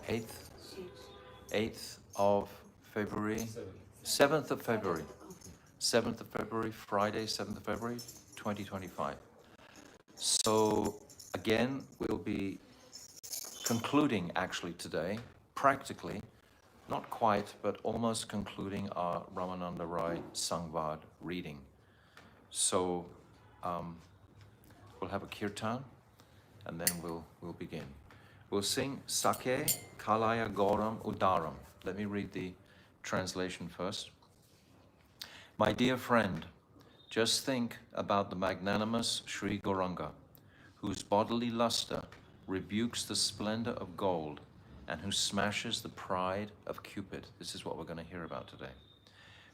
8th, 8th of February, 7th of February, 7th of February, Friday, 7th of February, 2025. So again, we'll be concluding actually today, practically, not quite, but almost concluding our Ramananda Raya Samvada reading. So we'll have a kirtan and then we'll begin. We'll sing Sake Kalaya Gauram Udaram. Let me read the translation first. My dear friend, just think about the magnanimous Sri Gauranga, whose bodily luster rebukes the splendor of gold and who smashes the pride of Cupid. This is what we're going to hear about today.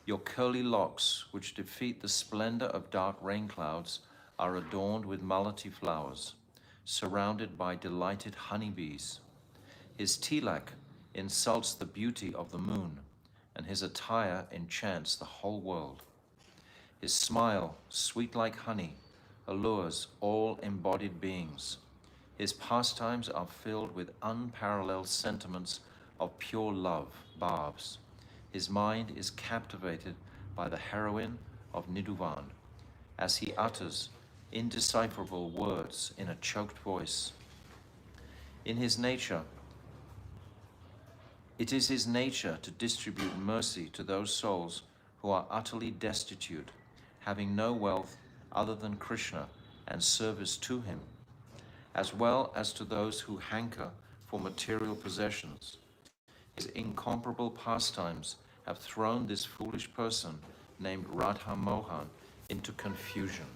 Your curly locks, which defeat the splendor of dark rain clouds, are adorned with malati flowers, surrounded by delighted honeybees. His tilak insults the beauty of the moon, and his attire enchants the whole world. His smile, sweet like honey, allures all embodied beings. His pastimes are filled with unparalleled sentiments of pure love, bhavs. His mind is captivated by the heroine of Nidhuvan, as he utters indecipherable words in a choked voice. In his nature, it is his nature to distribute mercy to those souls who are utterly destitute, having no wealth other than Krishna and service to him, as well as to those who hanker for material possessions. His incomparable pastimes have thrown this foolish person named Radha Mohan into confusion.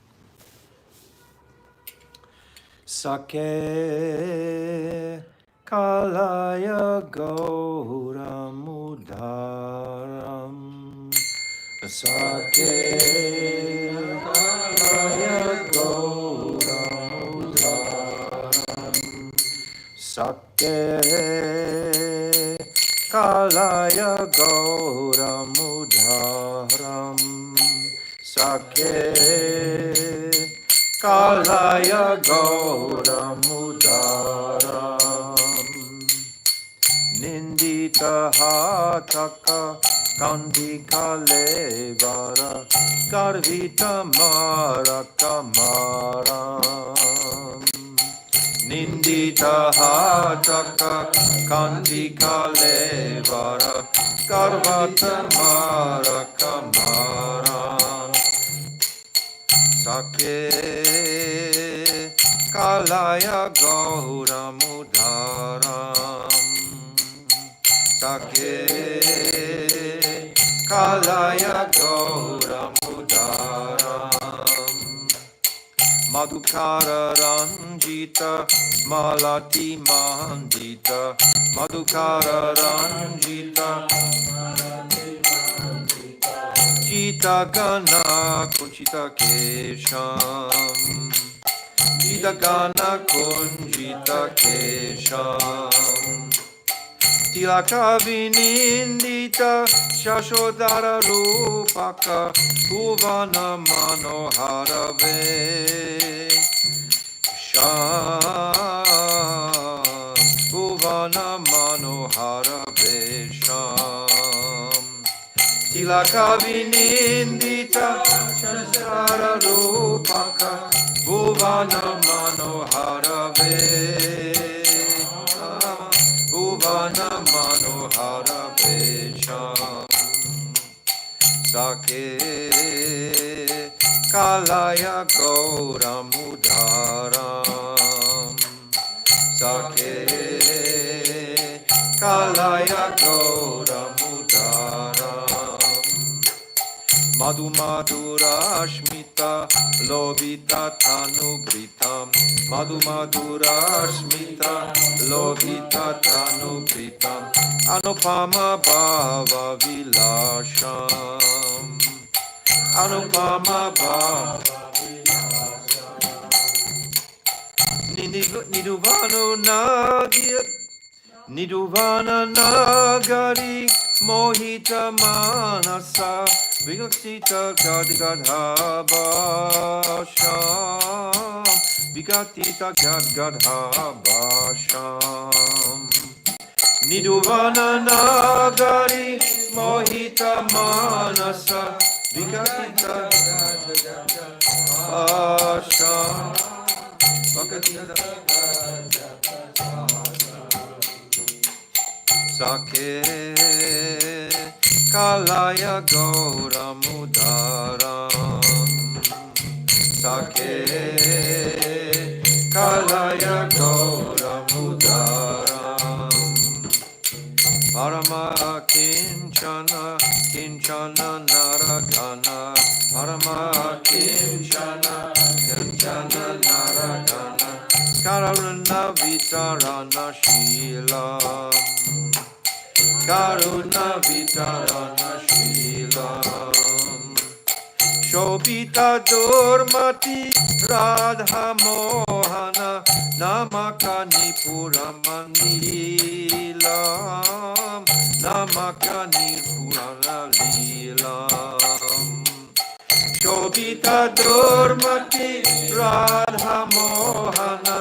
Sake Kalaya Gauram Udaram. Sake Kalaya Gauram Udaram. Sake Kalaya Gauram Udaram. Sake Kalaya Gauram Udaram. Nindita Hataka Kandika Levara Garvita Maraka Maram. Nindita Hataka Kandika Levara Garvita Maraka Maram. Sake Kalaya Gauram Udaram. Sake Kalaya Gauram Udaram. Madhukara Ranjita Malati Mandita. Madhukara Ranjita Jita Gana Kunchita Kesham. Jita Gana Kunjita Kesham. Tilaka Vinindita Shashodara Rupaka Bhuvana Manoharave Sham Bhuvana Manoharave Sham. Tilaka Vinindita Shashodara Rupaka Bhuvana Manoharave Bhuvana Manohara Vesham. Sake Kalaya Gauram Udaram. Sake Kalaya Gauram Udaram. Madhu Madhurashmita Lobita Tanubritam. Madhu Madhurashmita Lobita Tanubritam. Anupama Bhava Vilasham. Anupama Bhava Nidhuvano Nagia Nidhuvana Nagari Mohita Manasa Vigaksita Gadgadhabasham Vigatita Gadgadhabasham Niduvana Nagari Mohita Manasa Vikatita Asha Sake Kalaya Gaura Mudaram Sake Kalaya Gaura Mudaram Parama Kinchana Kinchana Naragana Parama Kinchana Kinchana Naragana Karuna Vitarana Shila Karuna Vitarana Shila Shobita Durmati Radha Mohana Namakani Puramanila Namakani Purana Lila Shobita Durmati Radha Mohana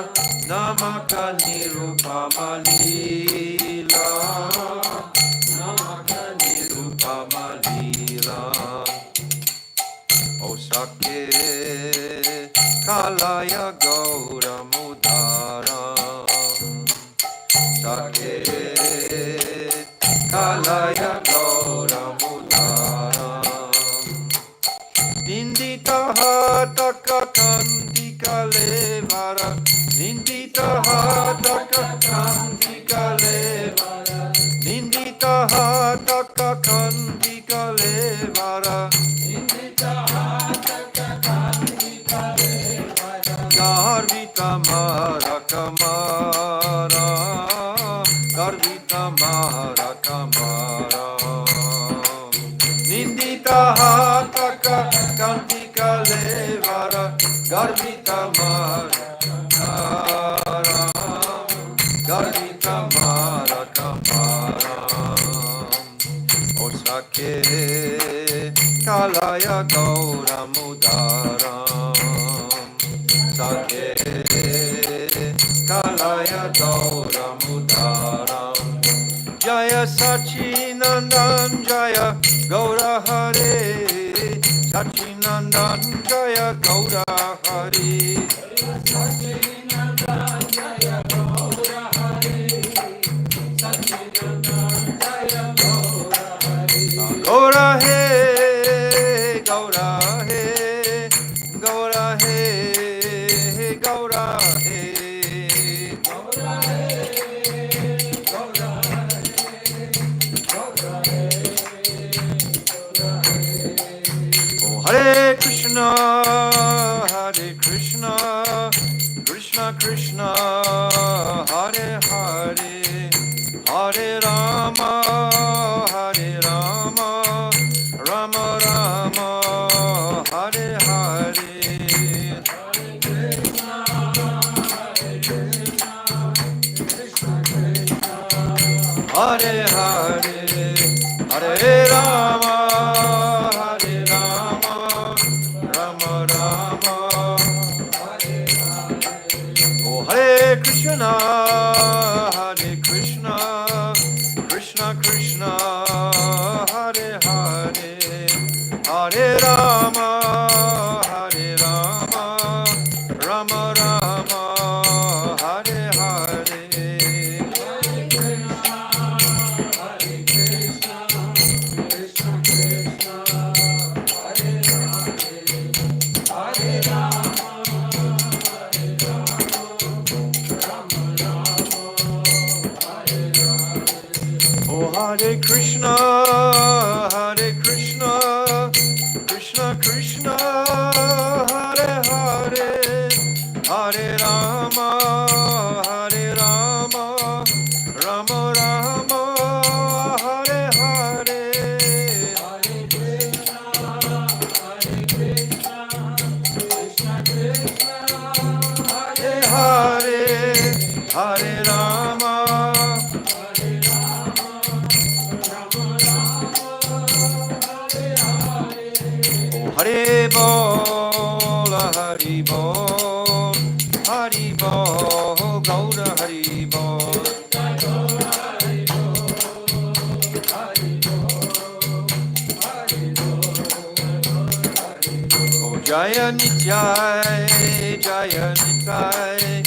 Namakani Rupamalila Namakani Rupamalila Osake Kalaya Gaura Mudaram Sake Kalaya Gaura Mudaram Nindita Hataka Kantika Levara Nindita Hataka Kantika Levara Nindita Hataka Kantika Levara Garvita Mara Kamara Garvita Mara Kamara Nindita Hataka Kantika Levara Garvita Mara Garvita Mara Kamara Osake Kalaya Gaura Mudaram Sake Kalaya Gaura Mudaram Jaya Sachinandan Jaya Gaura Hare Sachinandan Jaya Gaura Hare Sachinandan Jaya Gaura Hare Sachinandan Jaya Gaura Hare Gaura He Gaura He Gaura He Gaura He Gaura He Gaura He Hare Krishna Krishna Krishna Hare Hare Hare Rama Rama Rama Hare Hare Hare Hare Hare Rama Rama Rama Oh Hare Krishna Krishna Krishna Hare Hare Hare Rama Rama Rama Hare Hare Oh Hare Krishna Krishna Krishna Hare Hare Hare Rama Rama Rama Hare Hare Hare Krishna Krishna Krishna Hare Hare Hare Rama Jaya Nityai, Jaya Nityai,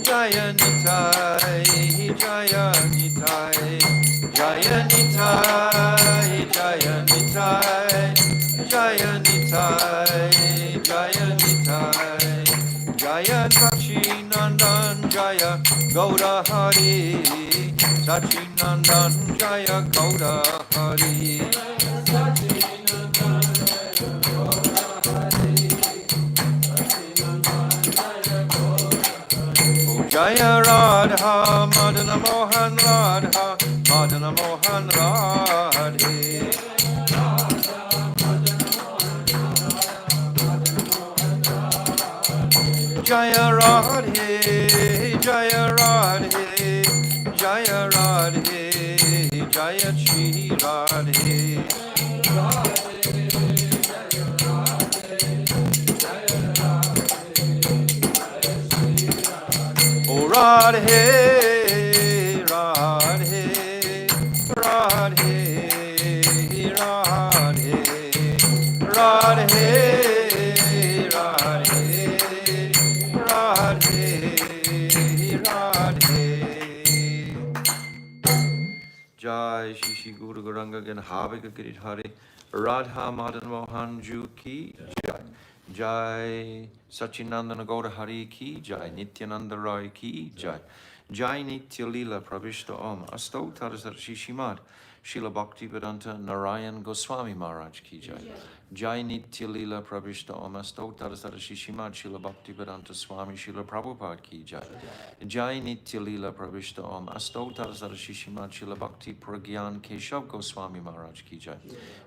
Jaya Nityai, Jaya Nityai, Jaya Nityai, Jaya Nityai, Jaya Nityai, Jaya Nityai, Jaya Sachinandan, Jaya Gaura Hari, Sachinandan, Jaya Gaura Hari. Jaya Radha, Madana Mohan Radha, Madana Mohan Radhe. Jaya Radhe, Jaya Radhe, Jaya Radhe, Jaya Shri Radhe. Oh Radhe, Radhe, Radhe, Radhe, Radhe, Radhe, Radhe, Jai Shishi Guru Garanga Gan Havika Giridhari Radha Madan Mohan Ju Ki Jai. Jai Sachinandana Gaura Hari Ki Jai. Nityananda Rai Ki Jai. Jai Nitya Lila Pravishta Om Asto Tarazar Shishimad Srila Bhakti Vedanta Narayan Goswami Maharaj Ki Jai. Jai Nitya Lila Pravishta Om Asto Tarazar Shishimad Srila Bhakti Vedanta Swami Srila Prabhupada Ki Jai. Jai Nitya Lila Pravishta Om Asto Tarazar Shishimad Srila Bhakti Pragyan Keshav Goswami Maharaj Ki Jai.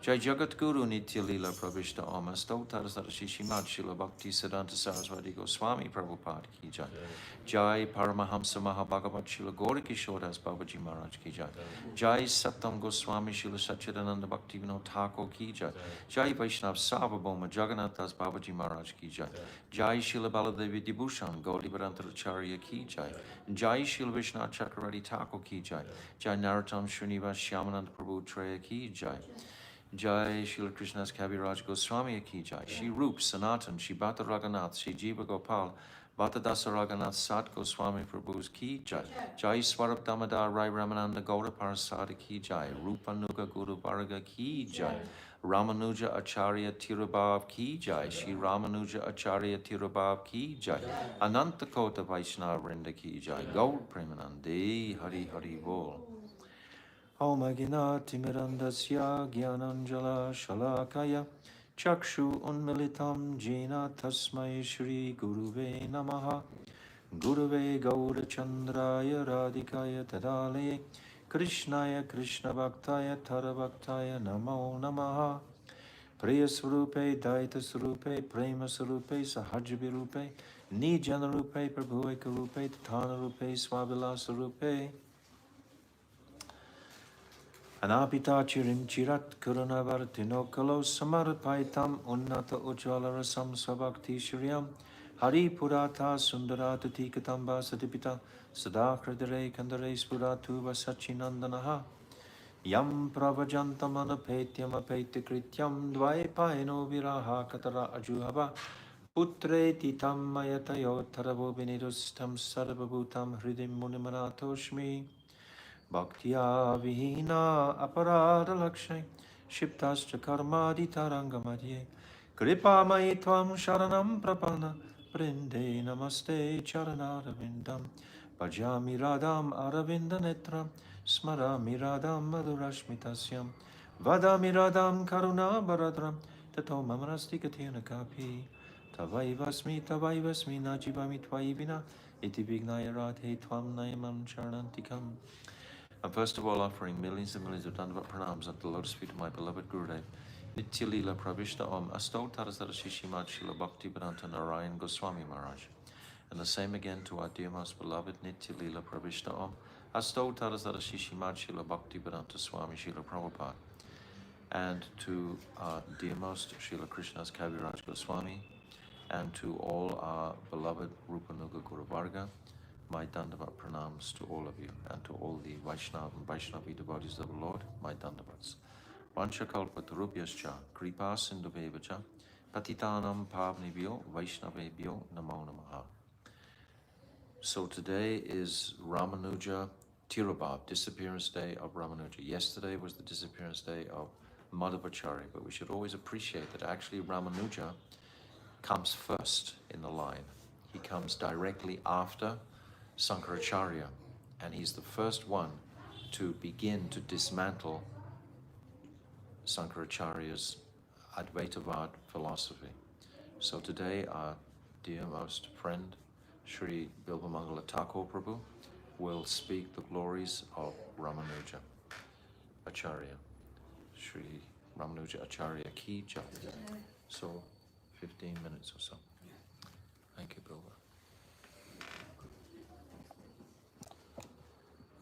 Jai Jagat Guru Nitya Lila Pravishta Om Asto Tarazar Shishimad Srila Bhakti Siddhanta Saraswati Goswami Prabhupada Ki Jai. Jai Paramahamsa Mahabhagavat Srila Gaura Kishoras Babaji Maharaj Ki Jai. Jai Satam Goswami Srila Satchidananda Bhakti Vinod Thakur Ki Jai. Jai Vaishnav Sarvabhauma Jagannath Das Babaji Maharaj Ki Jai. Jai Srila Baladevi Dibhushan Gauri Varantacharya Ki Jai. Jai Srila Vishnath Chakravarti Thakur Ki Jai. Jai Narottam Srinivas Shyamanand Prabhu Treya Ki Jai. Jai Srila Krishna's Kaviraj Goswami Ki Jai. Shri Rup Sanatan, Shri Bhatta Raghunath, Shri Jiva Gopal, Bhatta Dasa Raghunath Sat Goswami Prabhu's Ki Jai. Jai Swarup Damodar Raya Ramananda Gaura Parasada Ki Jai. Rupanuga Guru Varga Ki Jai. Ramanuja Acharya Tirubhav Ki Jai. Shri Ramanuja Acharya Tirubhav Ki Jai. Ananta Kota Vaishnava Vrinda Ki Jai. Gaur Premanande Hari Hari Bol. Om Aginati Mirandasya Gyananjala Shalakaya Chakshu Unmilitam Jena Tasmai Shri Guruve Namaha Guruve Gaurachandraya Radhikaya Tadale Krishnaya Krishna Bhaktaya Tarabhaktaya Namo Namaha Priya Swarupe Daita Swarupe Prema Swarupe Sahajabi Rupe Nijana Rupe Prabhueka Rupe Tatana Rupe Swabila Swarupe Anapita Chirim Chirat Kurunavartino Kalo Samarpaitam Unnata Ujjvala Rasam Svabhakti Shriyam Hari Purata Sundarata Tikatamba Satipita Sadakradare Kandare Spuratu Vasachinandanaha Yam Pravajantam Anapetyam Apetya Dvaipaino Viraha Katara Ajuhava Putre Titam Mayatayo Taravo Vinidustam Sarvabhutam Hridim Munimanatoshmi Bhaktya Vihina Aparada Lakshay Shiptascha Karmadi Tarangamadye Kripa Maitvam Sharanam Prapana Prinde Namaste Charanara Vindam Bhajami Radham Aravinda Netram Smarami Radham Madhurashmitasyam Vadami Radham Karuna Baradram Tato Mamarasti Katyana Kapi Tavaivasmi Najibami Tvaivina Iti Vignaya Radhe Tvam Nayamam Charanantikam. I'm first of all offering millions and millions of Dandavat Pranams at the lotus feet of my beloved Gurudev. Nitya Lila Pravishta Om Asto Tarazara Shishimad Srila Bhakti Vedanta Narayan Goswami Maharaj. And the same again to our dear most beloved Nitya Lila Pravishta Om Asto Tarazara Shishimad Srila Bhakti Vedanta Swami Srila Prabhupada. And to our dear most Srila Krishna's Kaviraj Goswami. And to all our beloved Rupanuga Guru Varga. My Dandavat pranams to all of you and to all the Vaishnava and Vaishnavi devotees of the Lord, my Dandavats. Vanchakalpatarubhyascha, kripa sindhuvevacha, Patitanam Pavnibhyo Vaishnavebhyo Namo Namaha. So today is Ramanuja Tirubhav, disappearance day of Ramanuja. Yesterday was the disappearance day of Madhvacharya, but we should always appreciate that actually Ramanuja comes first in the line. He comes directly after Sankaracharya, and he's the first one to begin to dismantle Sankaracharya's Advaitavad philosophy. So today our dearmost friend, Sri Bilvamangala Thakur Prabhu, will speak the glories of Ramanuja Acharya. Sri Ramanuja Acharya Ki Jai. So 15 minutes or so. Thank you, Bilva.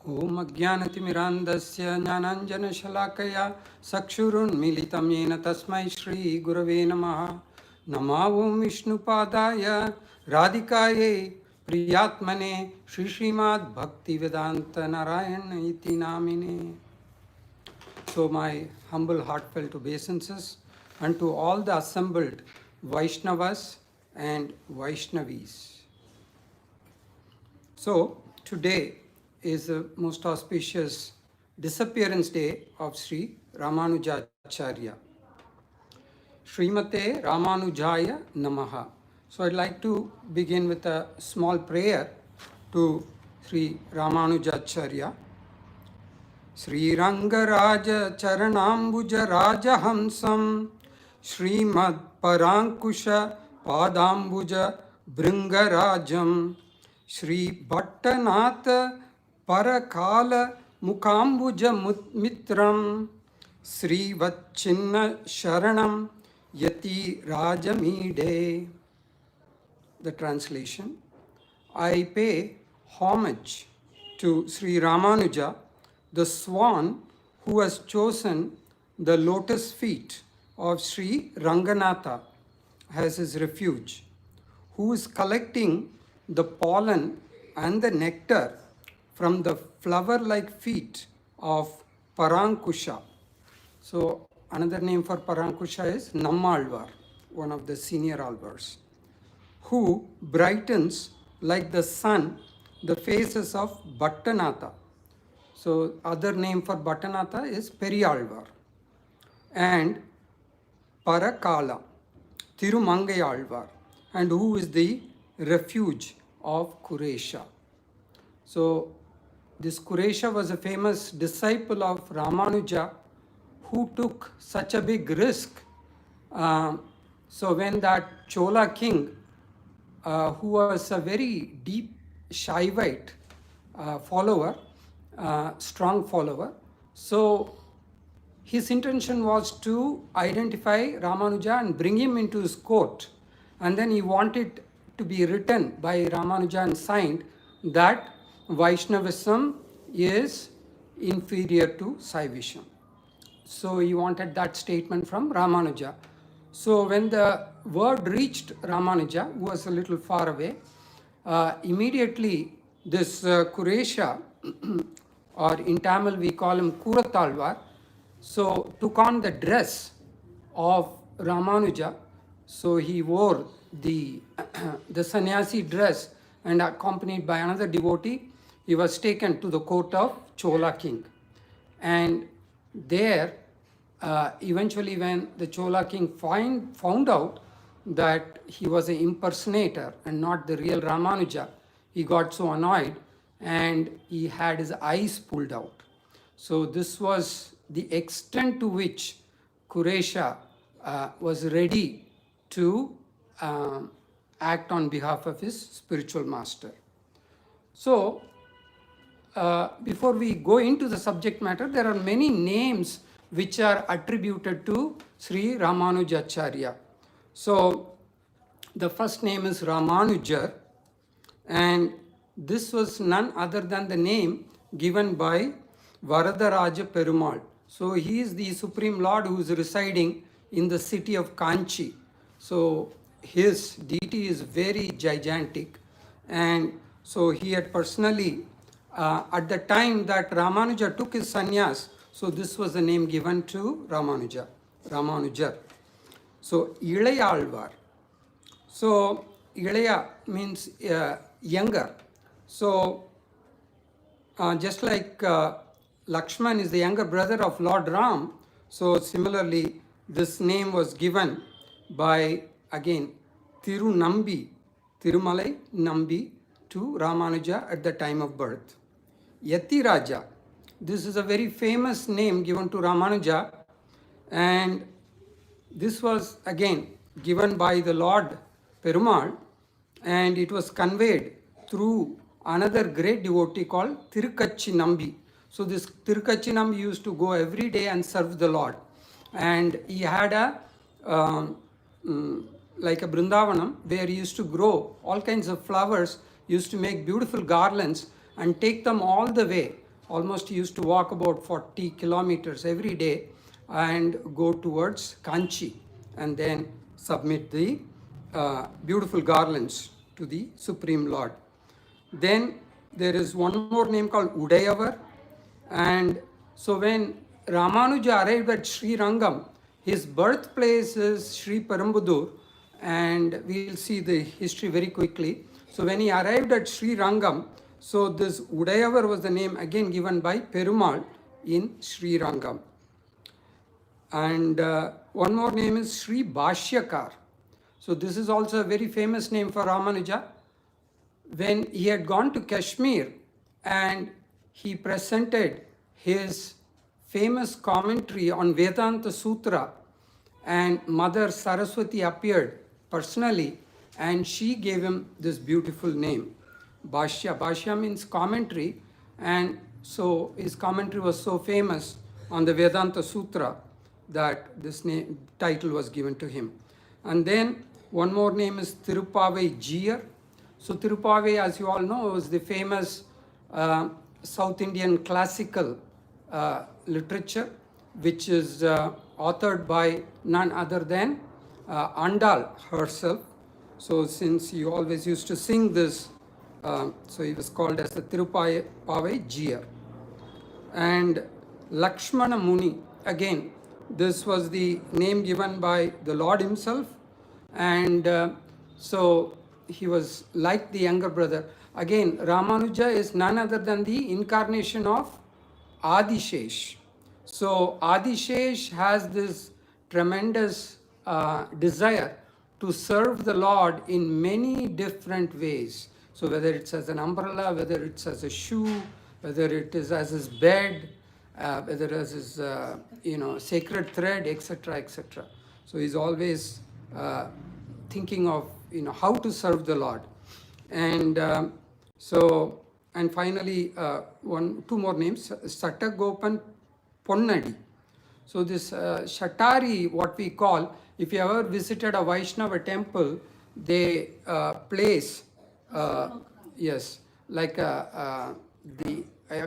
Om Ajnanatimirandasya Jnananjana Sakshurunmilitam Yena Tasmai Shri Gurave Namaha. Namo Vishnupadaya Radhikaye Priyatmane Shri Srimad Bhaktivedanta Narayana Iti Namine. So my humble heartfelt obeisances unto all the assembled Vaishnavas and Vaishnavis. So today is the most auspicious disappearance day of Sri Ramanuja Acharya. Srimate Ramanujaya Namaha. So I'd like to begin with a small prayer to Sri Ramanuja Acharya. Sri Rangaraja Charanambuja Rajahamsam Srimad Parankusha Padambuja Bringarajam Sri Bhattanatha Parakala Mukambuja Mitram Sri Vachinna Sharanam Yati Rajamide. The translation: I pay homage to Sri Ramanuja, the swan who has chosen the lotus feet of Sri Ranganatha as his refuge, who is collecting the pollen and the nectar from the flower-like feet of Parankusha. So another name for Parankusha is Nammalvar, one of the senior alvars, who brightens like the sun the faces of Bhattanatha. So other name for Bhattanatha is Periyalvar. And Parakala, Tirumangayalvar, and who is the refuge of Kuresha. So this Kuresha was a famous disciple of Ramanuja who took such a big risk. So when that Chola king, who was a very deep Shaivite follower, strong follower, so his intention was to identify Ramanuja and bring him into his court, and then he wanted to be written by Ramanuja and signed that Vaishnavism is inferior to Saivism. So he wanted that statement from Ramanuja. So when the word reached Ramanuja, who was a little far away, immediately this Kuresha, or in Tamil we call him Kuratalvar, so took on the dress of Ramanuja. So he wore the sannyasi dress, and accompanied by another devotee, he was taken to the court of Chola king. And there, eventually when the Chola king found out that he was an impersonator and not the real Ramanuja, he got so annoyed and he had his eyes pulled out. So this was the extent to which Kuresha was ready to act on behalf of his spiritual master. So before we go into the subject matter, there are many names which are attributed to Sri Ramanujacharya. So the first name is Ramanujar, and this was none other than the name given by Varadaraja Perumal. So he is the Supreme Lord who is residing in the city of Kanchi. So his deity is very gigantic, and so he had personally, at the time that Ramanuja took his sannyas, so this was the name given to Ramanuja, Ramanujar. So Ilayalvar. So Ilaya means younger. So just like Lakshman is the younger brother of Lord Ram, so similarly this name was given by again Tirunambi, Tirumalai Nambi to Ramanuja at the time of birth. Yatiraja, this is a very famous name given to Ramanuja, and this was again given by the Lord Perumal, and it was conveyed through another great devotee called Tirukachi Nambi. So this Tirukachi Nambi used to go every day and serve the Lord, and he had a like a Brindavanam where he used to grow all kinds of flowers, used to make beautiful garlands and take them all the way. Almost he used to walk about 40 kilometers every day and go towards Kanchi and then submit the beautiful garlands to the Supreme Lord. Then there is one more name called Udayavar, and so when Ramanuja arrived at Sri Rangam, his birthplace is Sri Perambudur, and we will see the history very quickly. So when he arrived at Sri Rangam, so this Udayavar was the name again given by Perumal in Sri Rangam. And one more name is Sri Bhashyakar. So this is also a very famous name for Ramanuja. When he had gone to Kashmir and he presented his famous commentary on Vedanta Sutra, and Mother Saraswati appeared personally and she gave him this beautiful name, Bhashya. Bhashya means commentary, and so his commentary was so famous on the Vedanta Sutra that this name, title was given to him. And then one more name is Tirupavai Jiyar. So Tirupavai, as you all know, was the famous South Indian classical literature, which is authored by none other than Andal herself. So since he always used to sing this, so he was called as the Tirupavai Jiyar. And Lakshmana Muni, again, this was the name given by the Lord himself, and so he was like the younger brother. Again, Ramanuja is none other than the incarnation of Adishesh. So Adishesh has this tremendous desire to serve the Lord in many different ways. So whether it's as an umbrella, whether it's as a shoe, whether it is as his bed, whether as his sacred thread, etc., etc. So he's always thinking of how to serve the Lord. And and finally two more names, Satagopan Ponnadi. So this Shatari, what we call, if you ever visited a Vaishnava temple, they place yes, like a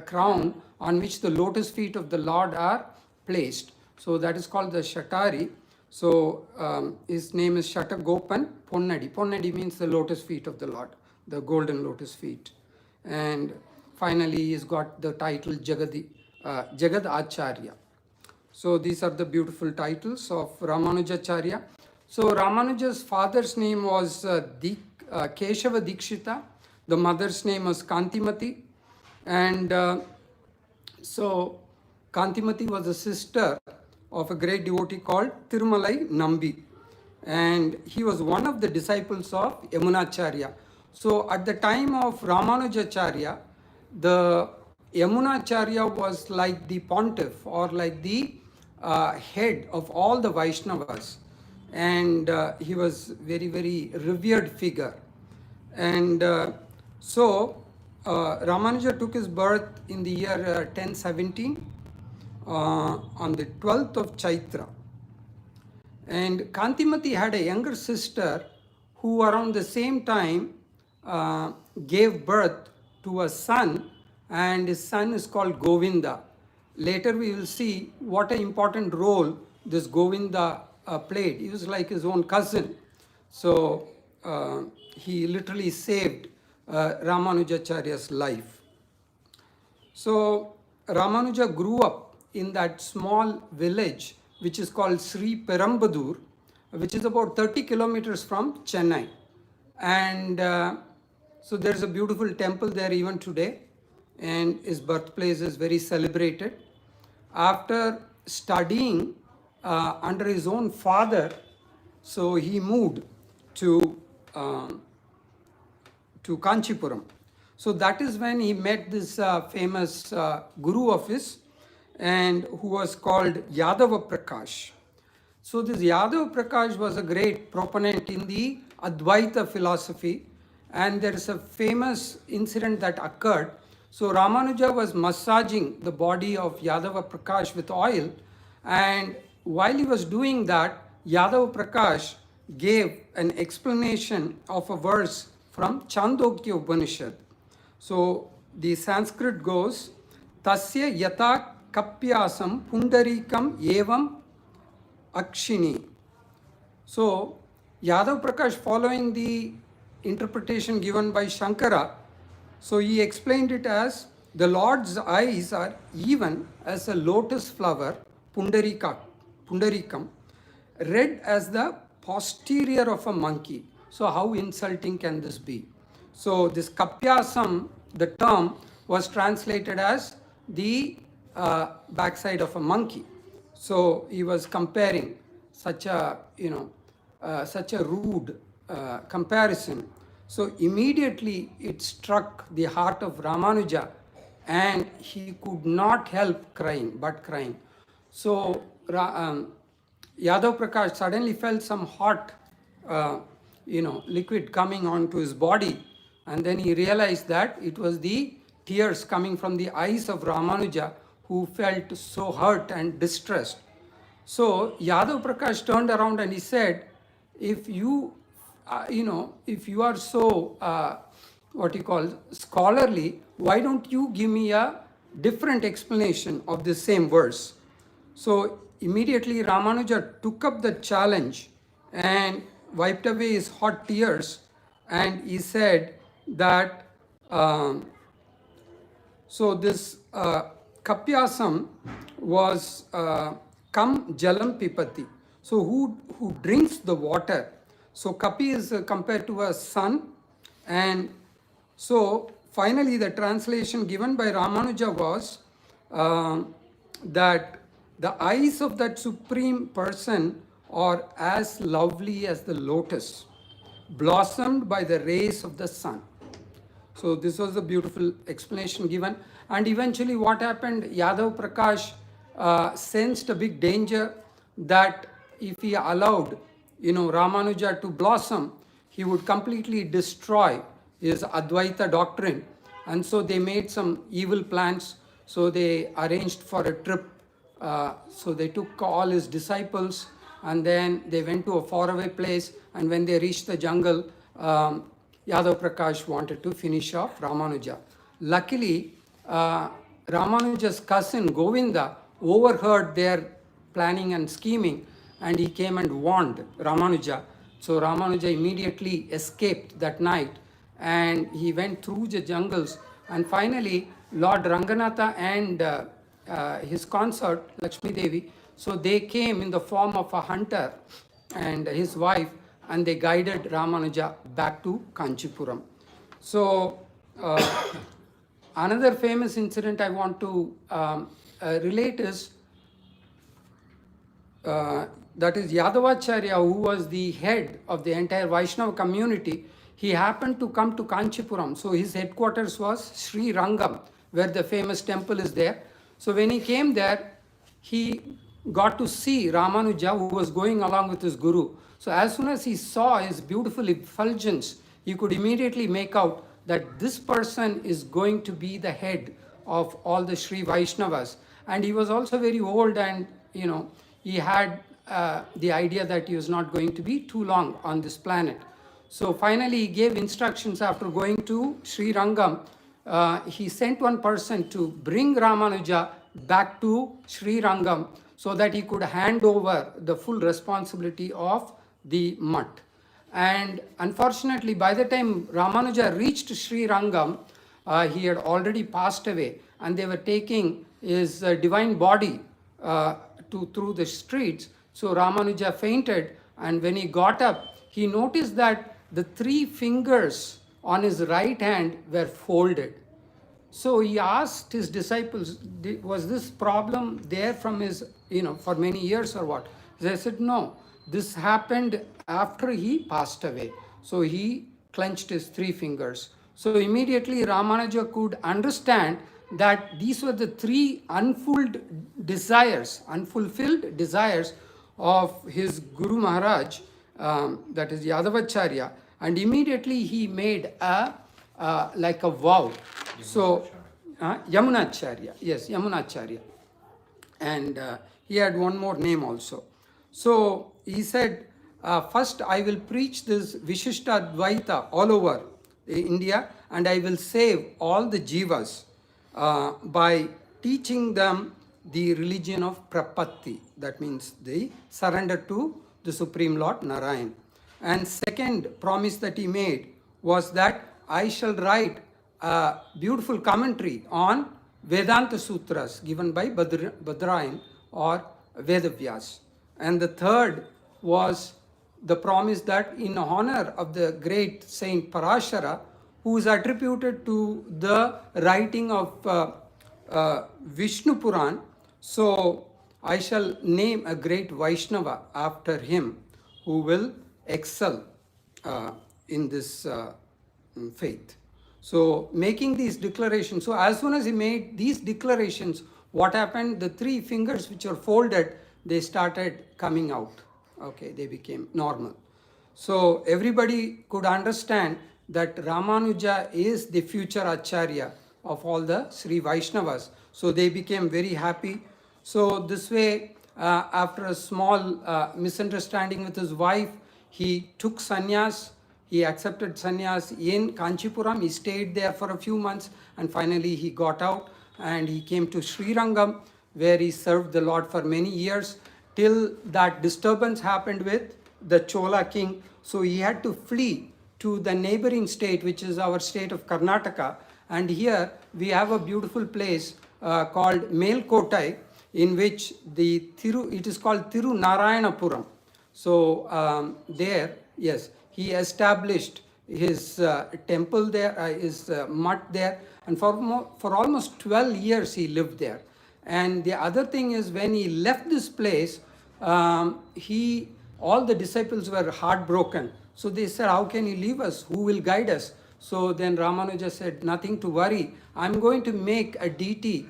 crown on which the lotus feet of the Lord are placed. So that is called the Shatari. So his name is Shatagopan Ponnadi. Ponnadi means the lotus feet of the Lord, the golden lotus feet. And finally, he's got the title Jagad Acharya. So these are the beautiful titles of Ramanujacharya. So Ramanuja's father's name was Keshava Dikshita. The mother's name was Kantimati. And so Kantimati was a sister of a great devotee called Tirumalai Nambi. And he was one of the disciples of Yamunacharya. So at the time of Ramanujacharya, the Yamunacharya was like the pontiff or like the head of all the Vaishnavas. And he was very, very revered figure. And Ramanuja took his birth in the year 1017 on the 12th of Chaitra. And Kantimati had a younger sister who around the same time gave birth to a son, and his son is called Govinda. Later we will see what an important role this Govinda played. He was like his own cousin. So he literally saved Ramanujacharya's life. So Ramanuja grew up in that small village which is called Sri Perambudur, which is about 30 kilometers from Chennai. And so there's a beautiful temple there even today, and his birthplace is very celebrated. After studying under his own father, so he moved to Kanchipuram. So that is when he met this famous guru of his, and who was called Yadava Prakash. So this Yadav Prakash was a great proponent in the Advaita philosophy, and there is a famous incident that occurred. So Ramanuja was massaging the body of Yadava Prakash with oil, and while he was doing that, Yadav Prakash gave an explanation of a verse from Chandogya Upanishad. So the Sanskrit goes, Tasya yata kapyasam pundarikam evam akshini. So Yadav Prakash, following the interpretation given by Shankara, so he explained it as the Lord's eyes are even as a lotus flower, pundarikam, red as the posterior of a monkey. So how insulting can this be? So this kapyasam, the term, was translated as the backside of a monkey. So he was comparing such a rude comparison. So immediately it struck the heart of Ramanuja, and he could not help crying. So Yadav Prakash suddenly felt some hot liquid coming onto his body, and then he realized that it was the tears coming from the eyes of Ramanuja, who felt so hurt and distressed. So Yadav Prakash turned around and he said, if you are so scholarly, why don't you give me a different explanation of the same verse? So immediately Ramanuja took up the challenge and wiped away his hot tears, and he said that so this kapyasam was kam jalam pipati. So who drinks the water? So kapi is compared to a sun, and so finally the translation given by Ramanuja was that the eyes of that supreme person are as lovely as the lotus, blossomed by the rays of the sun. So this was a beautiful explanation given. And eventually what happened, Yadav Prakash sensed a big danger that if he allowed Ramanuja to blossom, he would completely destroy his Advaita doctrine. And so they made some evil plans. So they arranged for a trip. So they took all his disciples, and then they went to a faraway place, and when they reached the jungle, Yadav Prakash wanted to finish off Ramanuja. Luckily, Ramanuja's cousin Govinda overheard their planning and scheming, and he came and warned Ramanuja. So Ramanuja immediately escaped that night, and he went through the jungles, and finally Lord Ranganatha and his consort Lakshmi Devi, so they came in the form of a hunter and his wife, and they guided Ramanuja back to Kanchipuram. So another famous incident I want to relate is that is Yadavacharya, who was the head of the entire Vaishnava community. He happened to come to Kanchipuram. So his headquarters was Sri Rangam, where the famous temple is there. So when he came there, he got to see Ramanuja, who was going along with his guru. So as soon as he saw his beautiful effulgence, he could immediately make out that this person is going to be the head of all the Sri Vaishnavas. And he was also very old, and he had the idea that he was not going to be too long on this planet. So finally he gave instructions after going to Sri Rangam. He sent one person to bring Ramanuja back to Sri Rangam so that he could hand over the full responsibility of the mutt. And unfortunately, by the time Ramanuja reached Sri Rangam, he had already passed away, and they were taking his divine body through the streets. So Ramanuja fainted, And when he got up, he noticed that the 3 fingers on his right hand were folded. So he asked his disciples, was this problem there from his, for many years or what? They said, no, this happened after he passed away. So he clenched his 3 fingers. So immediately Ramanuja could understand that these were the 3 unfulfilled desires of his Guru Maharaj, that is Yadavacharya, and immediately he made like a vow. So, Yamunacharya, yes, Yamunacharya. And he had one more name also. So he said, first I will preach this Vishishta Advaita all over India, and I will save all the jivas by teaching them the religion of Prapatti. That means the surrender to the Supreme Lord Narayan. And second promise that he made was that I shall write a beautiful commentary on Vedanta Sutras given by Badrayan or Vedavyas. And the third was the promise that in honor of the great Saint Parashara, who is attributed to the writing of Vishnu Puran, so I shall name a great Vaishnava after him who will excel in this faith. So making these declarations, so as soon as he made these declarations, what happened? The 3 fingers which are folded, they started coming out. Okay, they became normal. So everybody could understand that Ramanuja is the future Acharya of all the Sri Vaishnavas. So they became very happy. So this way, after a small misunderstanding with his wife, he took sannyas. He accepted sannyas in Kanchipuram. He stayed there for a few months, and finally he got out and he came to Srirangam, where he served the Lord for many years till that disturbance happened with the Chola king. So he had to flee to the neighboring state, which is our state of Karnataka. And here we have a beautiful place called Melkotai, in which it is called Tirunarayanapuram. So there, yes, he established his temple there, his mutt there, and for almost 12 years he lived there. And the other thing is, when he left this place, all the disciples were heartbroken. So they said, how can you leave us? Who will guide us? So then Ramanuja said, nothing to worry. I'm going to make a deity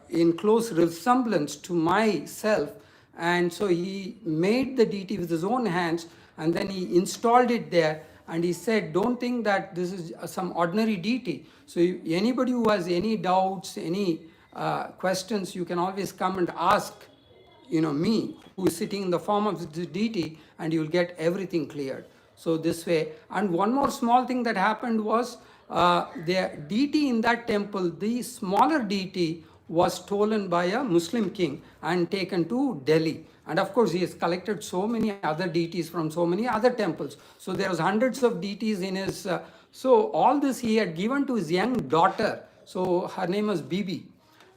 in close resemblance to myself. And so he made the deity with his own hands, and then he installed it there. And he said, don't think that this is some ordinary deity. So anybody who has any doubts, any questions, you can always come and ask, me, who is sitting in the form of the deity, and you will get everything cleared. So this way. And one more small thing that happened was, the deity in that temple, the smaller deity, was stolen by a Muslim king and taken to Delhi. And of course, he has collected so many other deities from so many other temples. So there was hundreds of deities in his. So all this he had given to his young daughter. So her name was Bibi.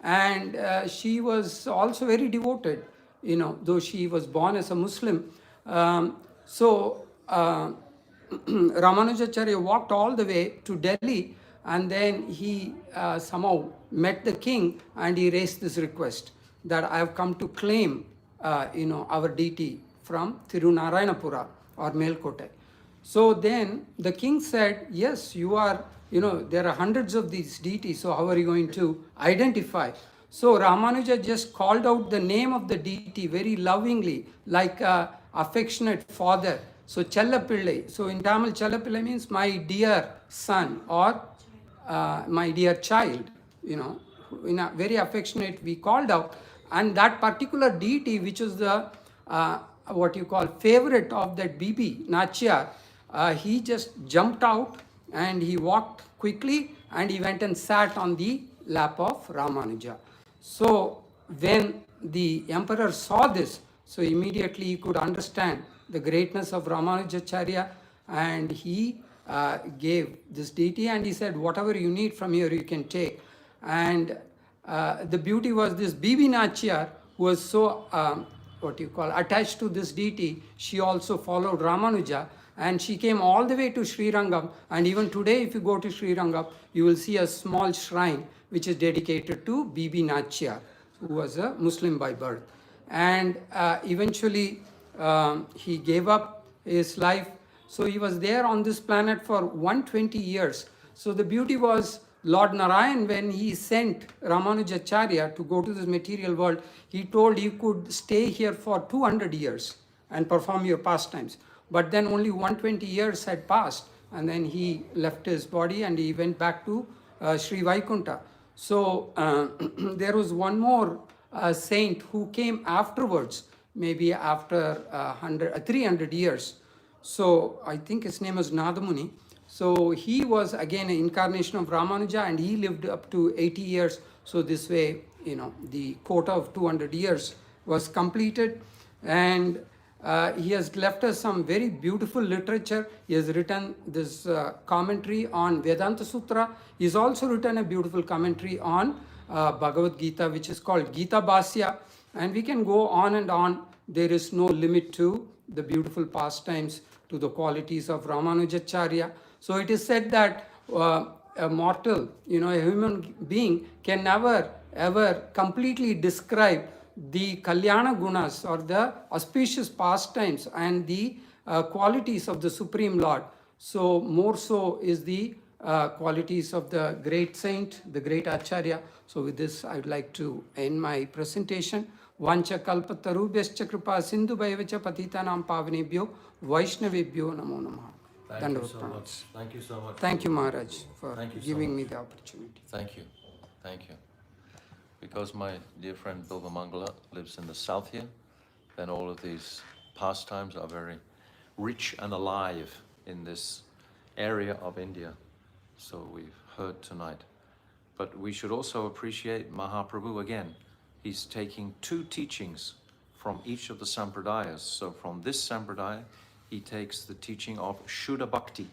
And she was also very devoted, though she was born as a Muslim. Ramanujacharya walked all the way to Delhi, and then he somehow met the king, and he raised this request that I have come to claim our deity from Tirunarayanapura or Melkotai. So then the king said, yes, you are, there are hundreds of these deities, so how are you going to identify? So Ramanuja just called out the name of the deity very lovingly, like an affectionate father. So Chellapillai. So in Tamil, Chellapillai means my dear son or my dear child, in a very affectionate, we called out. And that particular deity, which is the, what you call, favorite of that Bibi, Nachyar, he just jumped out and he walked quickly and he went and sat on the lap of Ramanuja. So when the emperor saw this, so immediately he could understand the greatness of Ramanujacharya, and he gave this deity, and he said, whatever you need from here, you can take. And the beauty was this Bibi Nachyar, who was so what you call, attached to this deity, she also followed Ramanuja, and she came all the way to Sri Rangam. And even today, if you go to Sri Rangam, you will see a small shrine which is dedicated to Bibi Nachya, who was a Muslim by birth. And eventually, he gave up his life. So he was there on this planet for 120 years. So the beauty was, Lord Narayan, when he sent Ramanujacharya to go to this material world, he told you could stay here for 200 years and perform your pastimes. But then only 120 years had passed, and then he left his body and he went back to Sri Vaikunta. So there was one more saint who came afterwards, maybe after 300 years. So I think his name was Nadamuni. So he was again an incarnation of Ramanuja, and he lived up to 80 years. So this way, the quota of 200 years was completed. And he has left us some very beautiful literature. He has written this commentary on Vedanta Sutra. He's also written a beautiful commentary on Bhagavad Gita, which is called Gita Bhasya. And we can go on and on. There is no limit to the beautiful pastimes, to the qualities of Ramanujacharya. So it is said that a mortal, a human being can never ever completely describe the Kalyana Gunas, or the auspicious pastimes and the qualities of the Supreme Lord. So more so is the qualities of the great saint, the great Acharya. So with this, I would like to end my presentation. Vancha kalpatarubhyascha kripa sindhu bhaivacha patitanam pavanebhyo vaishnavebhyo namo namaha. Thank you so much. Thank you so much. Thank you, Maharaj, for giving me the opportunity. Thank you. Thank you. Because my dear friend Bilvamangala lives in the south here, then all of these pastimes are very rich and alive in this area of India. So we've heard tonight. But we should also appreciate Mahaprabhu again. He's taking two teachings from each of the sampradayas. So from this sampradaya, he takes the teaching of Shuddha Bhakti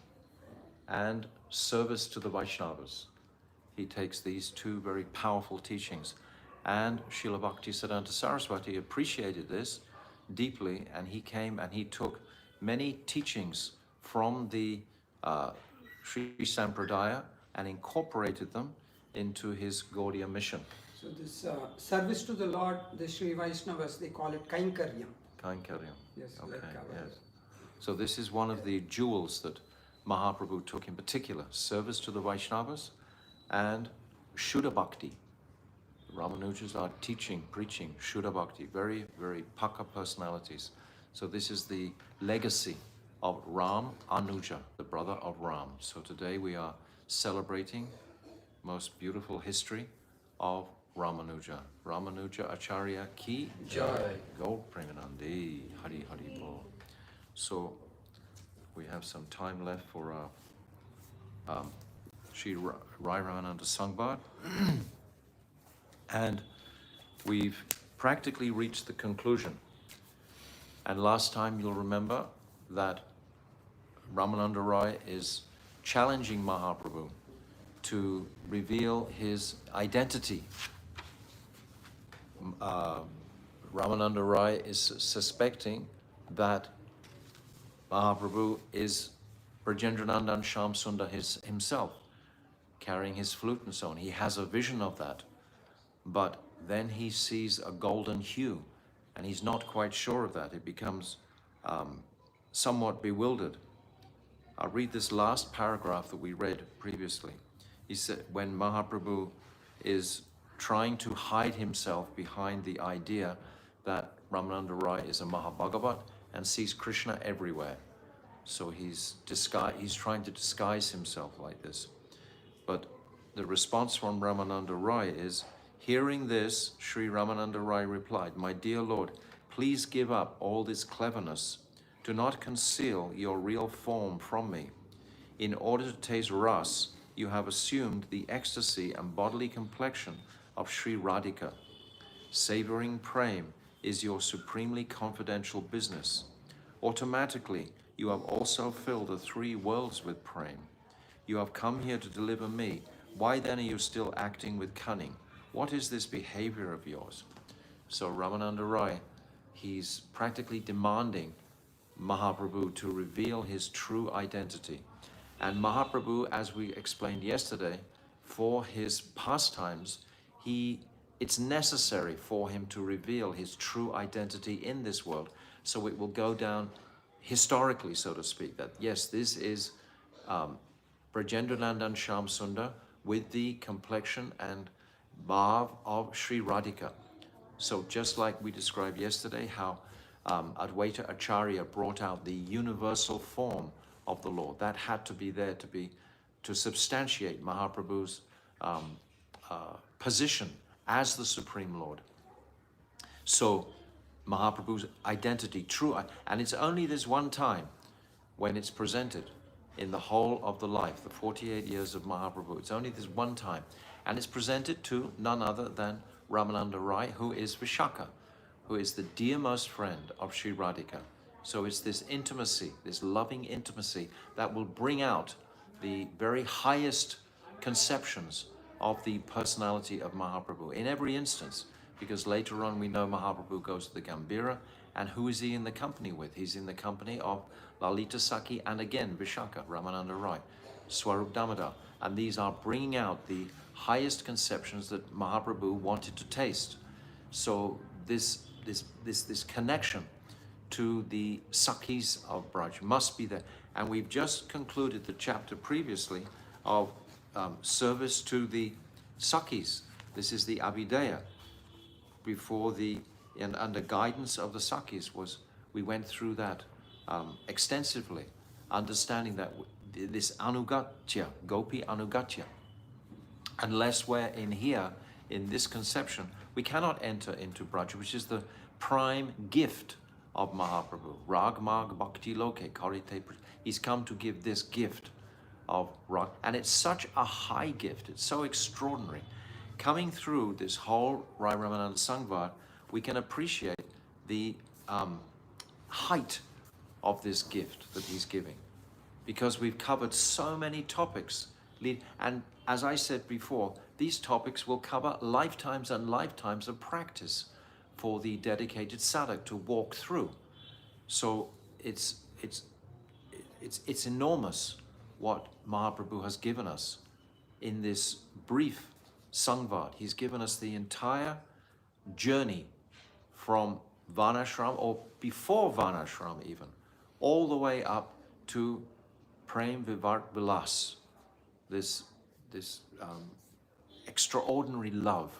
and service to the Vaishnavas. He takes these two very powerful teachings. And Srila Bhaktisiddhanta Saraswati appreciated this deeply, and he came and he took many teachings from the Sri Sampradaya and incorporated them into his Gaudiya mission. So this service to the Lord, the Sri Vaishnavas, they call it Kainkaryam. Kainkaryam. Yes, okay, like yes. So this is one of the jewels that Mahaprabhu took in particular, service to the Vaishnavas and Shuddha Bhakti. Ramanujas are teaching, preaching Shuddha Bhakti, very, very Paka personalities. So this is the legacy of Ram Anuja, the brother of Ram. So today we are celebrating most beautiful history of Ramanuja. Ramanuja Acharya Ki Jai. Gaur Premanandi. Hari Hari Bol. So we have some time left for Sri Raya Ramananda Samvada. And we've practically reached the conclusion. And last time you'll remember that Ramananda Rai is challenging Mahaprabhu to reveal his identity. Ramananda Rai is suspecting that Mahaprabhu is Brajendranandan Shyam Sundar himself, carrying his flute and so on. He has a vision of that. But then he sees a golden hue, and he's not quite sure of that. It becomes somewhat bewildered. I'll read this last paragraph that we read previously. He said, when Mahaprabhu is trying to hide himself behind the idea that Ramananda Rai is a Mahabhagavat and sees Krishna everywhere. So he's trying to disguise himself like this. But the response from Ramananda Rai is, hearing this, Sri Ramananda Rai replied, "My dear Lord, please give up all this cleverness. Do not conceal your real form from me. In order to taste ras, you have assumed the ecstasy and bodily complexion of Sri Radhika. Savoring prem is your supremely confidential business. Automatically, you have also filled the three worlds with prem. You have come here to deliver me. Why then are you still acting with cunning? What is this behavior of yours?" So Ramananda Rai, he's practically demanding Mahaprabhu to reveal his true identity. And Mahaprabhu, as we explained yesterday, for his pastimes, it's necessary for him to reveal his true identity in this world. So it will go down historically, so to speak, that yes, this is Brajendranandan Shyam Sundar with the complexion and bhav of Sri Radhika. So just like we described yesterday, how Advaita Acharya brought out the universal form of the Lord, that had to be there to substantiate Mahaprabhu's position as the Supreme Lord. So Mahaprabhu's identity, true, and it's only this one time when it's presented in the whole of the life, the 48 years of Mahaprabhu. It's only this one time. And it's presented to none other than Ramananda Rai, who is Vishaka, who is the dearmost friend of Sri Radhika. So it's this intimacy, this loving intimacy that will bring out the very highest conceptions of the personality of Mahaprabhu in every instance. Because later on we know Mahaprabhu goes to the Gambhira, and who is he in the company with? He's in the company of Lalita Sakhi and again Vishaka, Ramananda Rai, Swarup Damodar. And these are bringing out the highest conceptions that Mahaprabhu wanted to taste. So this connection to the Sakhis of Braj must be there. And we've just concluded the chapter previously of service to the Sakhis. This is the Abhidheya. Before and under guidance of the Sakhis we went through that extensively, understanding that this anugatya, gopi anugatya, unless we're in here, in this conception, we cannot enter into Braj, which is the prime gift of Mahaprabhu. Rag Mag Bhakti Loke Karite. He's come to give this gift of Rag, and it's such a high gift, it's so extraordinary. Coming through this whole Raya Ramananda Samvada, we can appreciate the height of this gift that he's giving, because we've covered so many topics. And as I said before, these topics will cover lifetimes and lifetimes of practice for the dedicated sadhak to walk through. So it's enormous what Mahaprabhu has given us in this brief Samvad. He's given us the entire journey from Varnashram, or before Varnashram even, all the way up to Prem Vivart Vilas, this extraordinary love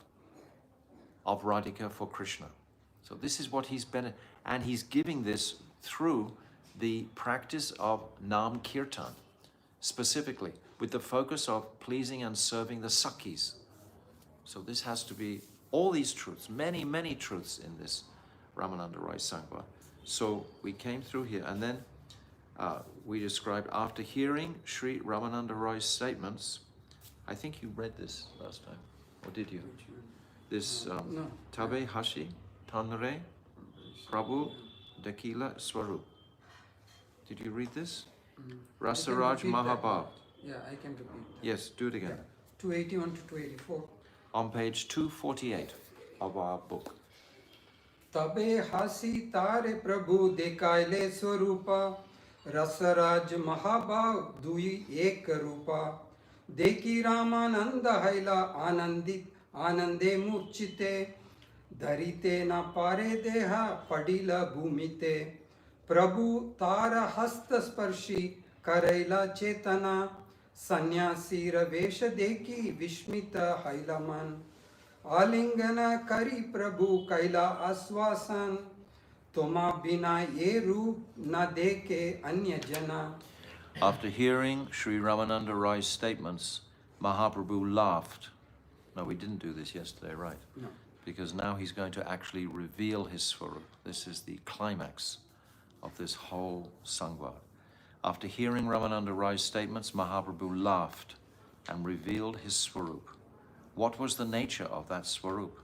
of Radhika for Krishna. So this is what he's been, and he's giving this through the practice of Nam Kirtan, specifically with the focus of pleasing and serving the Sakhis. So this has to be all these truths, many, many truths in this Ramananda Rai Sangha. So we came through here, and then we described, after hearing Sri Ramananda Rai's statements, I think you read this last time, or did you? This Tabe Hashi Tanre Prabhu Dakila Swarup. Did you read this? Rasaraj Mahabhav. Yeah, I can repeat that. Yes, do it again. Yeah. 281 to 284. On page 248 of our book. Tabe hasi tare prabhu dekaile swarupa rasaraj mahabhav dui ek rupa deki ramananda haila anande murchite dharite na pare deha padila bhumite prabhu tara hasta sparshi karaila chetana सन्यासी रवेश देखी विस्मित हैलमन आलिंगन करी प्रभु कैला आश्वासन तुमा बिना ये रूप न देखे अन्य जना. After hearing Sri Ramananda Rai's statements, Mahaprabhu laughed. No, we didn't do this yesterday, right? No. Because now he's going to actually reveal his Swarup. This is the climax of this whole Sangvad. After hearing Ramananda Rai's statements, Mahaprabhu laughed and revealed his Swarup. What was the nature of that Swarup?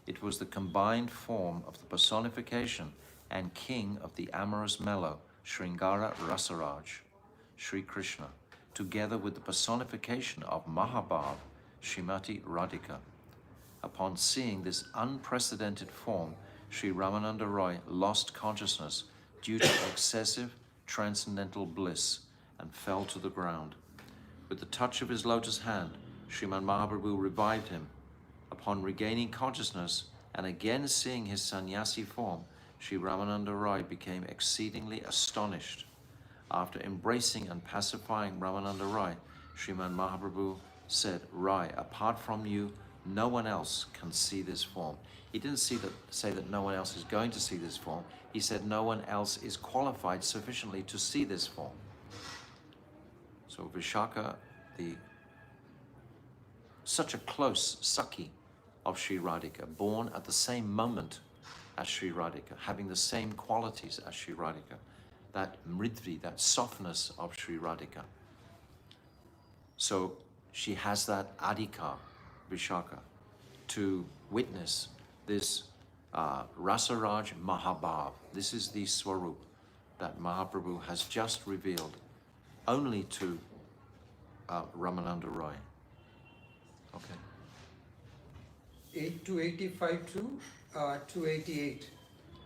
It was the combined form of the personification and king of the amorous mellow, Sringara Rasaraj, Sri Krishna, together with the personification of Mahabhav, Srimati Radhika. Upon seeing this unprecedented form, Sri Ramananda Roy lost consciousness due to excessive transcendental bliss and fell to the ground. With the touch of his lotus hand, Sriman Mahaprabhu revived him. Upon regaining consciousness and again seeing his sannyasi form, Sri Ramananda Roy became exceedingly astonished. After embracing and pacifying Ramananda Roy, Sriman Mahaprabhu said, "Roy, apart from you, no one else can see this form." He didn't say that no one else is going to see this form. He said no one else is qualified sufficiently to see this form. So Vishaka, such a close Sakhi of Sri Radhika, born at the same moment as Sri Radhika, having the same qualities as Sri Radhika, that mridvi, that softness of Sri Radhika. So she has that adhikar, Vishaka, to witness this Rasaraj Mahabhav. This is the Swarup that Mahaprabhu has just revealed only to Ramananda Roy. Okay. 285 to 288.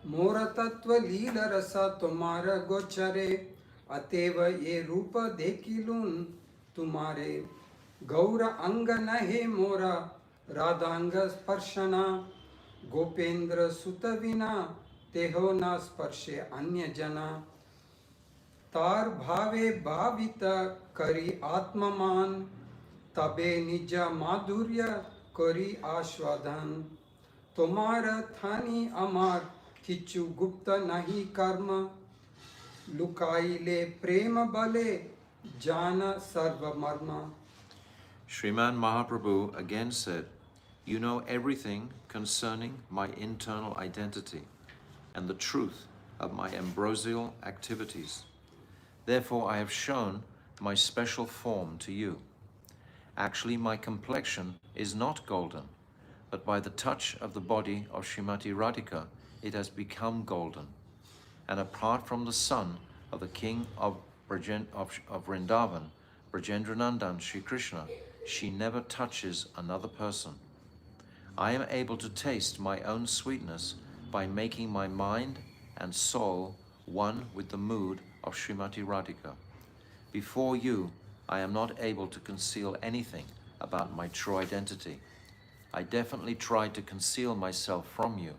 Mora tattva leela rasa tumhara gochare, ateva ye rupa dekilun tumhare, gaura anga nahe mora radhanga sparshana, gopendra sutavina teho na sparshe anya jana, tar bhave bhavita kari atmaman, tabe nija madhurya kari ashwadhan, tomara thani amar kichu gupta nahi karma, lukaile prema bale jana sarva marma. Sriman Mahaprabhu again said, "You know everything concerning my internal identity and the truth of my ambrosial activities. Therefore I have shown my special form to you. Actually, my complexion is not golden, but by the touch of the body of Srimati Radhika, it has become golden. And apart from the son of the king of Vrindavan, Brajendranandan Sri Krishna, she never touches another person. I am able to taste my own sweetness by making my mind and soul one with the mood of Srimati Radhika. Before you, I am not able to conceal anything about my true identity. I definitely tried to conceal myself from you,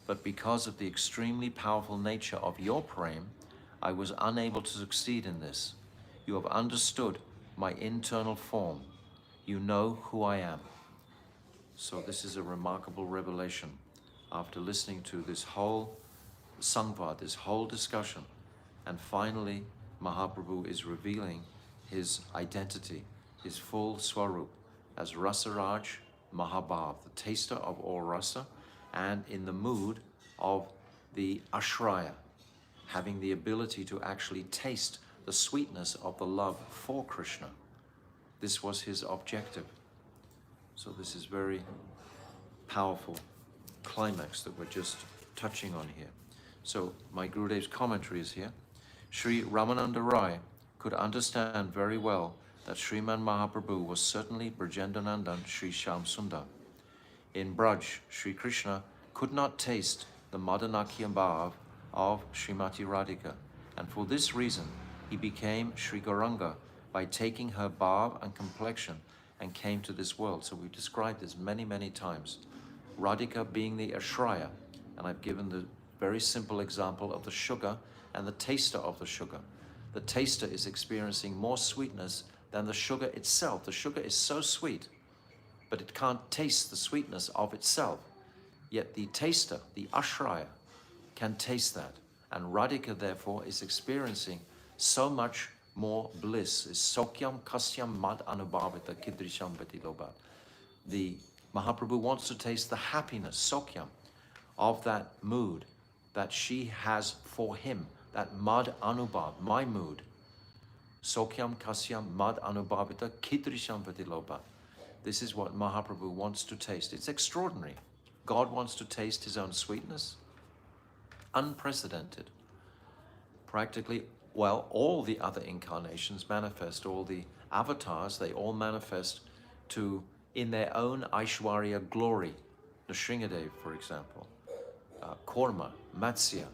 but because of the extremely powerful nature of your prem, I was unable to succeed in this. You have understood my internal form. You know who I am." So this is a remarkable revelation. After listening to this whole Samvada, this whole discussion, and finally Mahaprabhu is revealing his identity, his full Swarup as Rasaraj Mahabhav, the taster of all rasa, and in the mood of the Ashraya, having the ability to actually taste the sweetness of the love for Krishna. This was his objective. So this is very powerful climax that we're just touching on here. So my Gurudev's commentary is here. Sri Ramananda Rai could understand very well that Sriman Mahaprabhu was certainly Brajendranandan Sri Shyam Sundar. In Braj, Sri Krishna could not taste the Madanakya Bhav of Srimati Radhika, and for this reason he became Sri Gauranga by taking her Bhav and complexion and came to this world. So we've described this many, many times. Radhika being the Ashraya, and I've given the very simple example of the sugar and the taster of the sugar. The taster is experiencing more sweetness than the sugar itself. The sugar is so sweet, but it can't taste the sweetness of itself. Yet the taster, the Ashraya, can taste that. And Radhika, therefore, is experiencing so much more bliss. Is Sokyam Kasyam Mad Anubhavita Kidrisham Betiloba. The Mahaprabhu wants to taste the happiness, Sokyam, of that mood that she has for him, that Mad Anubhav, my mood. Sokyam Kasyam Mad Anubhavita Kidrisham Betiloba. This is what Mahaprabhu wants to taste. It's extraordinary. God wants to taste his own sweetness. Unprecedented. Practically, well, all the other incarnations manifest, all the avatars, they all manifest to, in their own Aishwarya glory. Nrsingadev, for example, Kurma, Matsya,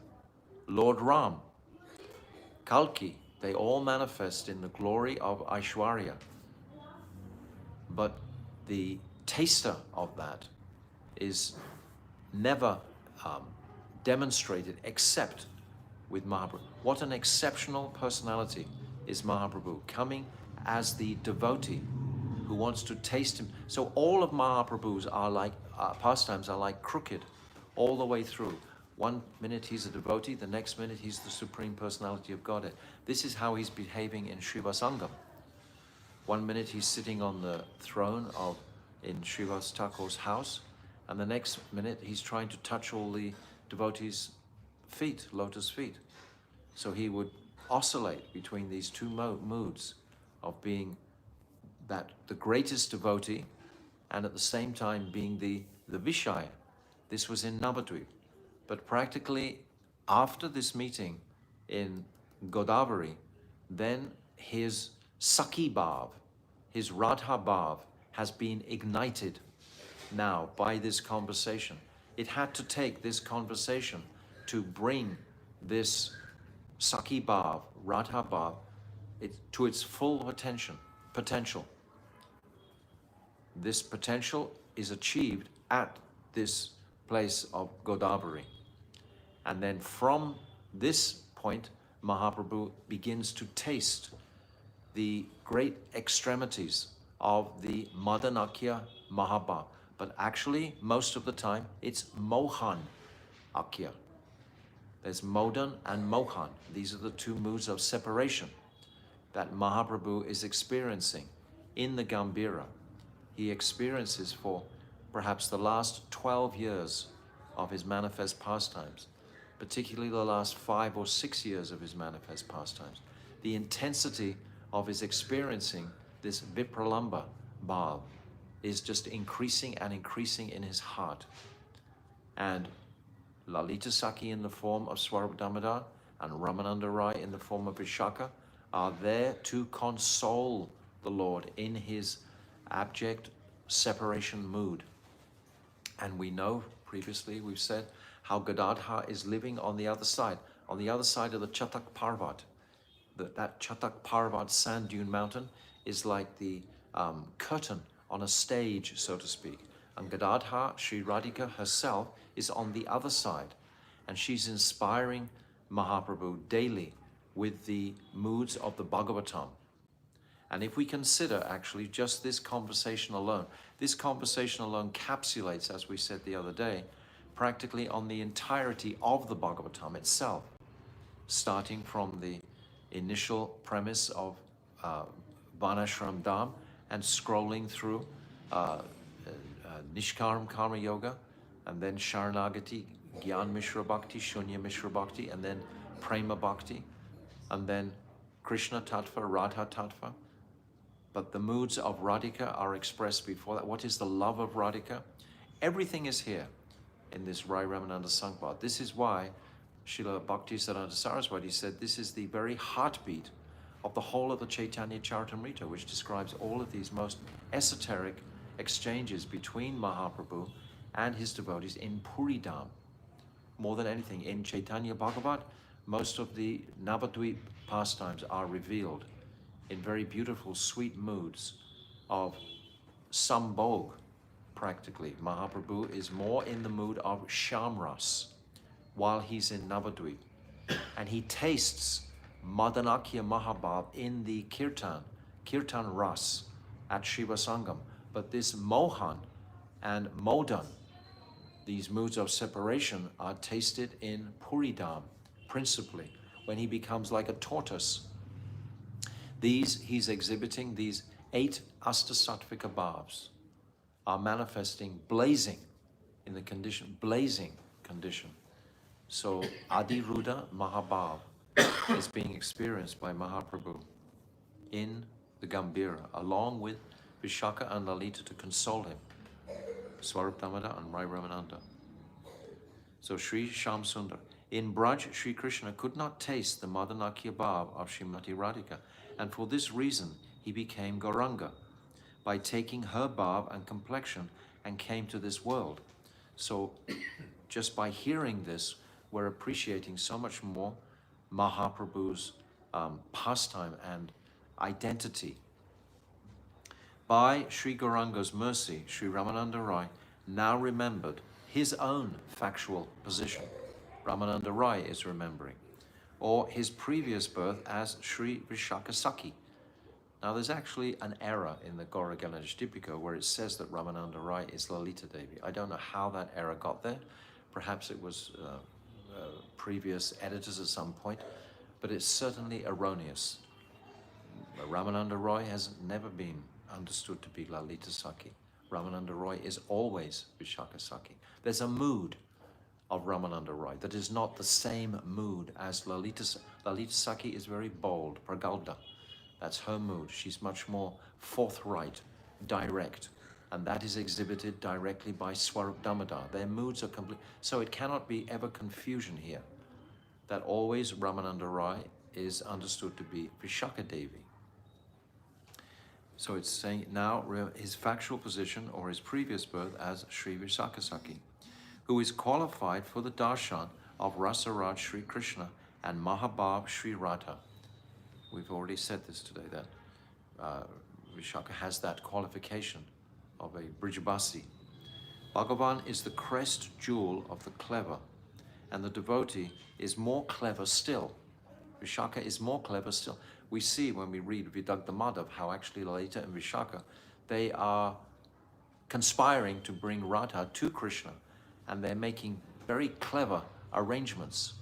Lord Ram, Kalki, they all manifest in the glory of Aishwarya. But the taster of that is never demonstrated except with Mahaprabhu. What an exceptional personality is Mahaprabhu, coming as the devotee who wants to taste him. So all of Mahaprabhu's are like pastimes are like crooked all the way through. One minute he's a devotee, the next minute he's the Supreme Personality of Godhead. This is how he's behaving in Srivasangam. One minute he's sitting on the throne in Srivas Thakur's house, and the next minute he's trying to touch all the devotees' feet, lotus feet. So he would oscillate between these two moods of being the greatest devotee and at the same time being the Vishaya. This was in Navadvip. But practically after this meeting in Godavari, then his Sakhi Bhav, his Radha Bhav has been ignited now by this conversation. It had to take this conversation to bring this Sakhi Bhav, Radha Bhav, to its full potential. This potential is achieved at this place of Godavari. And then from this point, Mahaprabhu begins to taste the great extremities of the Madanakya Mahabhav. But actually, most of the time, it's Mohan Akya. There's Modan and Mohan. These are the two moods of separation that Mahaprabhu is experiencing in the Gambhira. He experiences for perhaps the last 12 years of his manifest pastimes, particularly the last 5 or 6 years of his manifest pastimes. The intensity of his experiencing this Vipralamba Bhav is just increasing and increasing in his heart. And Lalita Sakhi in the form of Swarup Damodar and Ramananda Rai in the form of Vishaka are there to console the Lord in his abject separation mood. And we know, previously we've said, how Gadadhar is living on the other side of the Chatak Parvat. That Chatak Parvat sand dune mountain is like the curtain on a stage, so to speak. And Gadadhar, Sri Radhika herself, is on the other side. And she's inspiring Mahaprabhu daily with the moods of the Bhagavatam. And if we consider actually just this conversation alone encapsulates, as we said the other day, practically on the entirety of the Bhagavatam itself, starting from the initial premise of Varnashram Dham and scrolling through Nishkaram Karma Yoga, and then Sharanagati, Gyan Mishra Bhakti, Shunya Mishra Bhakti, and then Prema Bhakti, and then Krishna Tattva, Radha Tattva. But the moods of Radhika are expressed before that. What is the love of Radhika? Everything is here in this Raya Ramananda Samvada. This is why Srila Bhaktisiddhanta Saraswati said this is the very heartbeat of the whole of the Chaitanya Charitamrita, which describes all of these most esoteric exchanges between Mahaprabhu and his devotees in Puri Dham. More than anything, in Chaitanya Bhagavat, most of the Navadvip pastimes are revealed in very beautiful, sweet moods of sambhog, practically. Mahaprabhu is more in the mood of Shamras while he's in Navadvip. And he tastes Madanakya Mahabhav in the Kirtan Ras at Srivasangam. But this Mohan and Modan, these moods of separation, are tasted in Puridam, principally, when he becomes like a tortoise. He's exhibiting these 8 Astasattvika Bhavs are manifesting, blazing in the condition, blazing condition. So Adiruddha Mahabhav is being experienced by Mahaprabhu in the Gambhira, along with Vishaka and Lalita to console him, Swarup Damodar and Raya Ramananda. So Sri Sham Sundar. In Braj, Sri Krishna could not taste the Madanakya Bhav of Srimati Radhika, and for this reason he became Gauranga by taking her Bhav and complexion and came to this world. So just by hearing this, we're appreciating so much more Mahaprabhu's pastime and identity. By Sri Gauranga's mercy, Sri Ramananda Rai now remembered his own factual position. Ramananda Rai is remembering, or his previous birth as Sri Vishaka Sakhi. Now there's actually an error in the Gaura Ganesh Dipika where it says that Ramananda Rai is Lalita Devi. I don't know how that error got there. Perhaps it was previous editors at some point, but it's certainly erroneous. Ramananda Roy has never been understood to be Lalita Sakhi. Ramananda Roy is always Vishaka Sakhi. There's a mood of Ramananda Roy that is not the same mood as Lalita Sakhi. Lalita Sakhi is very bold, pragalda. That's her mood. She's much more forthright, direct, and that is exhibited directly by Swarup Damodar. Their moods are complete. So it cannot be ever confusion here, that always Ramananda Rai is understood to be Vishaka Devi. So it's saying now his factual position or his previous birth as Sri Vishaka Sakhi, who is qualified for the darshan of Rasaraj Sri Krishna and Mahabhav Sri Radha. We've already said this today, that Vishaka has that qualification of a Brijabasi. Bhagavan is the crest jewel of the clever, and the devotee is more clever still. Vishaka is more clever still. We see when we read Vidagdha Madhav how actually Lalita and Vishaka, they are conspiring to bring Radha to Krishna, and they're making very clever arrangements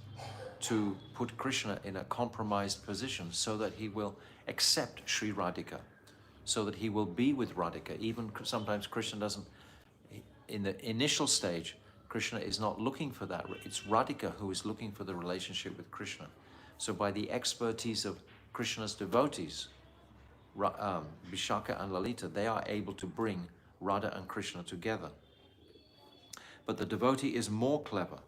to put Krishna in a compromised position so that he will accept Sri Radhika, so that he will be with Radhika. Even sometimes Krishna doesn't, in the initial stage, Krishna is not looking for that. It's Radhika who is looking for the relationship with Krishna. So by the expertise of Krishna's devotees, Vishaka and Lalita, they are able to bring Radha and Krishna together. But the devotee is more clever.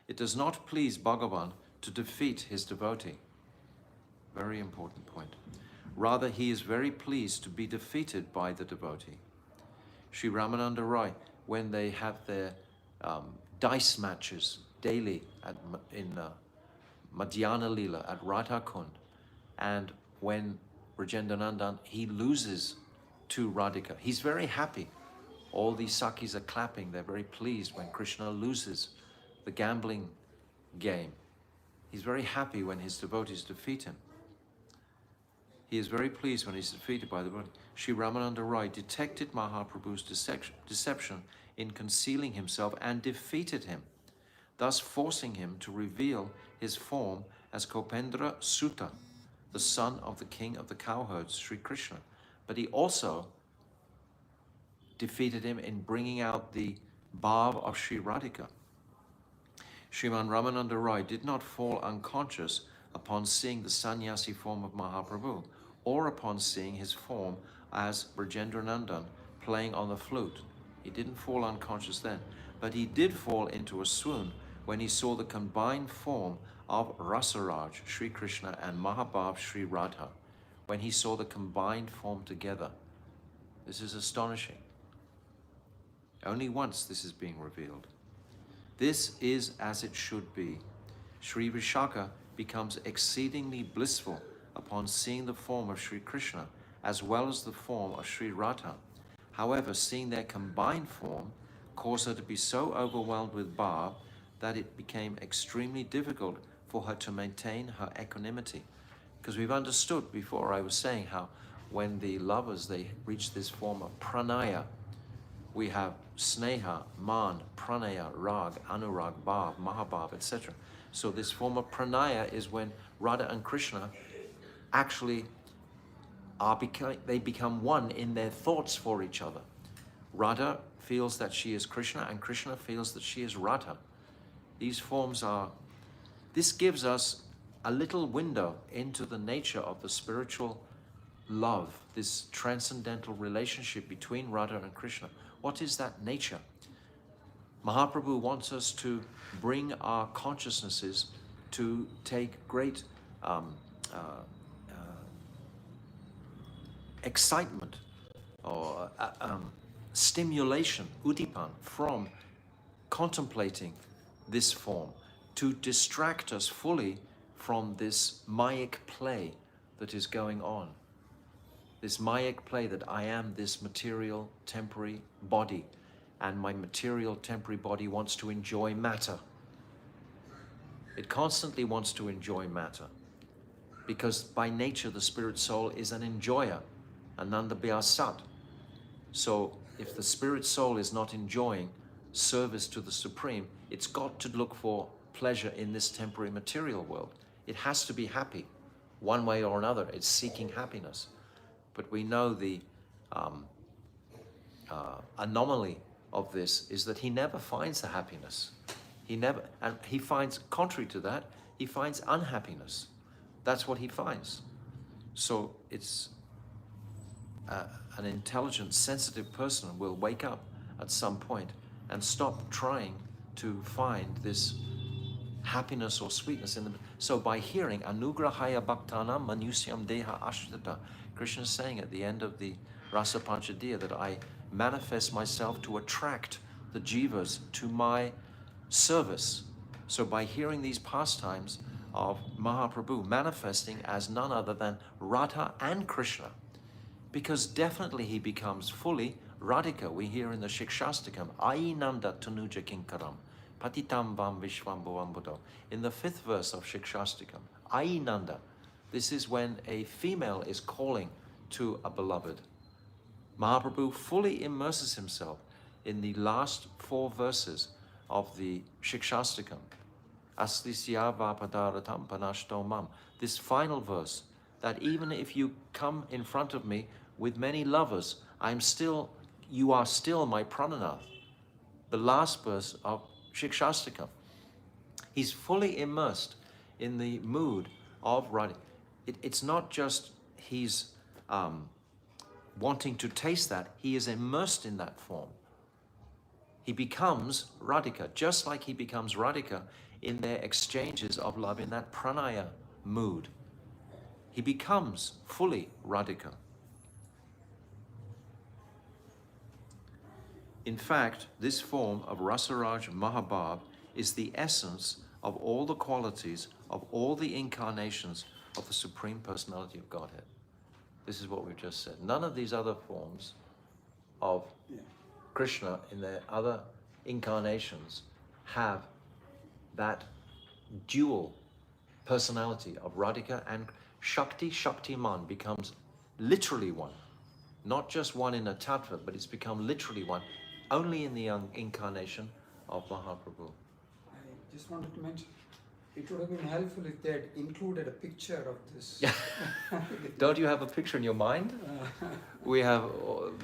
It does not please Bhagavan to defeat his devotee. Very important point. Rather, he is very pleased to be defeated by the devotee. Sri Ramananda Rai, when they have their dice matches daily in Madhyana Lila at Radha Kund, and when Brajendranandan, he loses to Radhika, he's very happy. All these Sakhis are clapping, they're very pleased when Krishna loses the gambling game. He's very happy when his devotees defeat him. He is very pleased when he's defeated by the devotee. Sri Ramananda Rai detected Mahaprabhu's deception in concealing himself and defeated him, thus forcing him to reveal his form as Kopendra Sutta, the son of the king of the cowherds, Sri Krishna. But he also defeated him in bringing out the bhav of Sri Radhika. Sriman Ramananda Rai did not fall unconscious upon seeing the sannyasi form of Mahaprabhu, or upon seeing his form as Brajendranandan playing on the flute. He didn't fall unconscious then, but he did fall into a swoon when he saw the combined form of Rasaraj, Sri Krishna, and Mahabhav, Sri Radha, when he saw the combined form together. This is astonishing. Only once this is being revealed. This is as it should be. Sri Vishaka becomes exceedingly blissful upon seeing the form of Sri Krishna as well as the form of Sri Radha. However, seeing their combined form caused her to be so overwhelmed with bhav that it became extremely difficult for her to maintain her equanimity. Because we've understood before, I was saying how when the lovers, they reach this form of pranaya, we have sneha, man, pranaya, rag, anurag, bhav, mahabhav, etc. So this form of pranaya is when Radha and Krishna actually they become one in their thoughts for each other. Radha feels that she is Krishna, and Krishna feels that she is Radha. These forms this gives us a little window into the nature of the spiritual love, this transcendental relationship between Radha and Krishna. What is that nature? Mahaprabhu wants us to bring our consciousnesses to take great excitement or stimulation, udipan, from contemplating this form to distract us fully from this Mayic play that is going on. This Mayic play that I am this material temporary body, and my material temporary body wants to enjoy matter. It constantly wants to enjoy matter, because by nature the spirit soul is an enjoyer, ananda sat. So if the spirit soul is not enjoying service to the Supreme, it's got to look for pleasure in this temporary material world. It has to be happy, one way or another. It's seeking happiness. But we know the anomaly of this is that he never finds the happiness. And he finds, contrary to that, he finds unhappiness. That's what he finds. So it's an intelligent, sensitive person will wake up at some point and stop trying to find this happiness or sweetness in them. So by hearing Anugrahaya Bhaktanam Manusyam Deha Ashrita, Krishna is saying at the end of the Rasa Panchadya that I manifest myself to attract the jivas to my service. So by hearing these pastimes of Mahaprabhu manifesting as none other than Radha and Krishna, because definitely he becomes fully Radhika. We hear in the Shikshastakam, Ainanda Tanuja Kinkaram, Patitam Vam Vishvam Bhavambuddho. In the 5th verse of Shikshastakam, Ainanda, this is when a female is calling to a beloved. Mahaprabhu fully immerses himself in the last 4 verses of the Shikshastakam. Aslisya Vapadaratam Panashtomam. This final verse, that even if you come in front of me with many lovers, you are still my prananath. The last verse of Shikshastakam. He's fully immersed in the mood of Radha. It's not just he's wanting to taste that, he is immersed in that form. He becomes Radhika, just like he becomes Radhika in their exchanges of love in that pranaya mood. He becomes fully Radhika. In fact, this form of Rasaraj Mahabhav is the essence of all the qualities of all the incarnations of the Supreme Personality of Godhead. This is what we've just said. None of these other forms of Krishna in their other incarnations have that dual personality of Radhika and Shakti. Shaktiman becomes literally one. Not just one in a tattva, but it's become literally one only in the incarnation of Mahaprabhu. I just wanted to mention, it would have been helpful if they had included a picture of this. Don't you have a picture in your mind? We have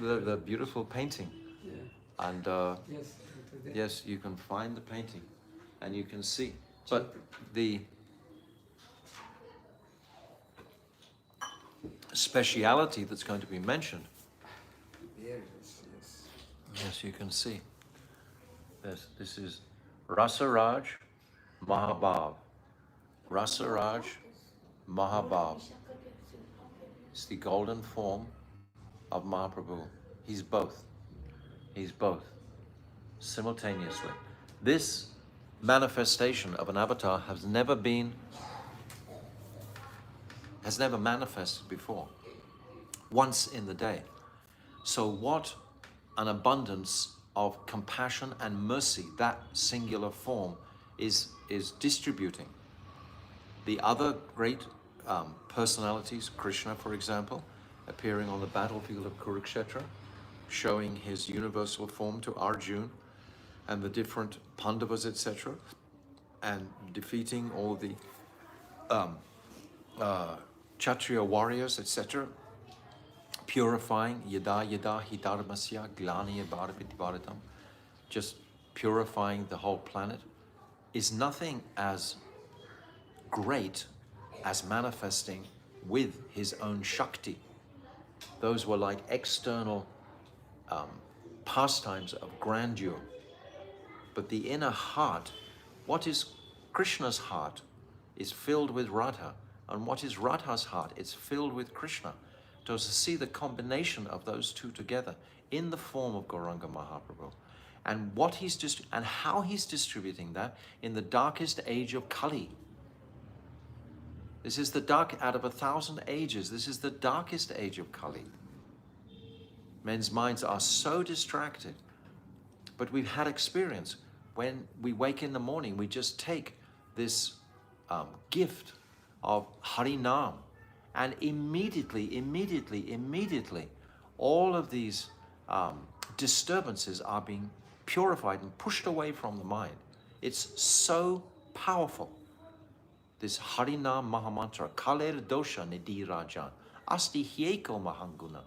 the beautiful painting. Yeah. And yes, you can find the painting and you can see. But the speciality that's going to be mentioned, yes, you can see. This is Rasaraj Mahabhav. Rasaraj Mahabhav. It's the golden form of Mahaprabhu. He's both. He's both. Simultaneously. This manifestation of an avatar has never manifested before. Once in the day. So what an abundance of compassion and mercy that singular form is distributing. The other great personalities, Krishna, for example, appearing on the battlefield of Kurukshetra, showing his universal form to Arjuna and the different Pandavas, etc., and defeating all the Kshatriya warriors, etc., purifying yada yada hi dharmasya glani bharapiti, just purifying the whole planet, is nothing as great as manifesting with his own Shakti. Those were like external pastimes of grandeur. But the inner heart, what is Krishna's heart, is filled with Radha. And what is Radha's heart? It's filled with Krishna. So to see the combination of those two together in the form of Gauranga Mahaprabhu. and and how he's distributing that in the darkest age of Kali. This is the dark, out of 1,000 ages, this is the darkest age of Kali. Men's minds are so distracted. But we've had experience. When we wake in the morning, we just take this gift of Harinam, and immediately, all of these disturbances are being purified and pushed away from the mind. It's so powerful. This Harinam Mahamantra, Kaler Dosha Nidhi Rajan, Asti Hyeko Mahanguna,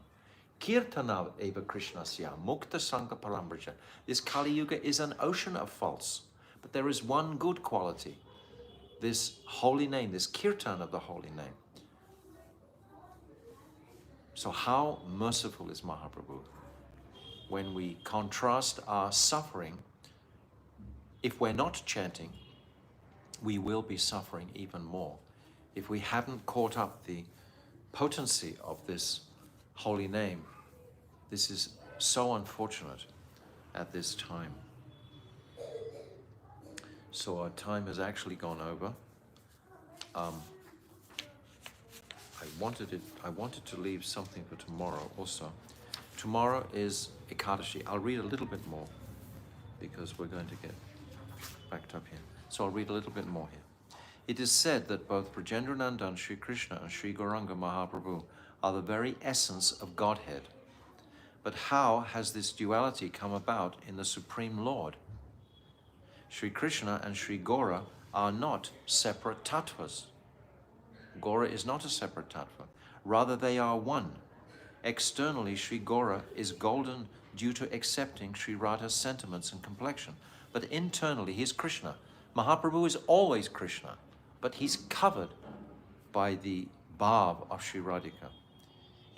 Kirtana Eva Krishnasya, Mukta Sangha Parambraja. This Kali Yuga is an ocean of faults, but there is one good quality. This holy name, this kirtan of the holy name. So how merciful is Mahaprabhu? When we contrast our suffering, if we're not chanting, we will be suffering even more. If we haven't caught up the potency of this holy name, this is so unfortunate at this time. So our time has actually gone over. I wanted to leave something for tomorrow also. Tomorrow is Ekadashi. I'll read a little bit more because we're going to get backed up here. So I'll read a little bit more here. It is said that both Brajendranandan, Sri Krishna and Sri Gauranga Mahaprabhu are the very essence of Godhead. But how has this duality come about in the Supreme Lord? Sri Krishna and Sri Gaura are not separate tattvas. Gaura is not a separate tattva. Rather, they are one. Externally, Sri Gaura is golden due to accepting Sri Radha's sentiments and complexion. But internally, he's Krishna. Mahaprabhu is always Krishna, but he's covered by the bhav of Sri Radhika.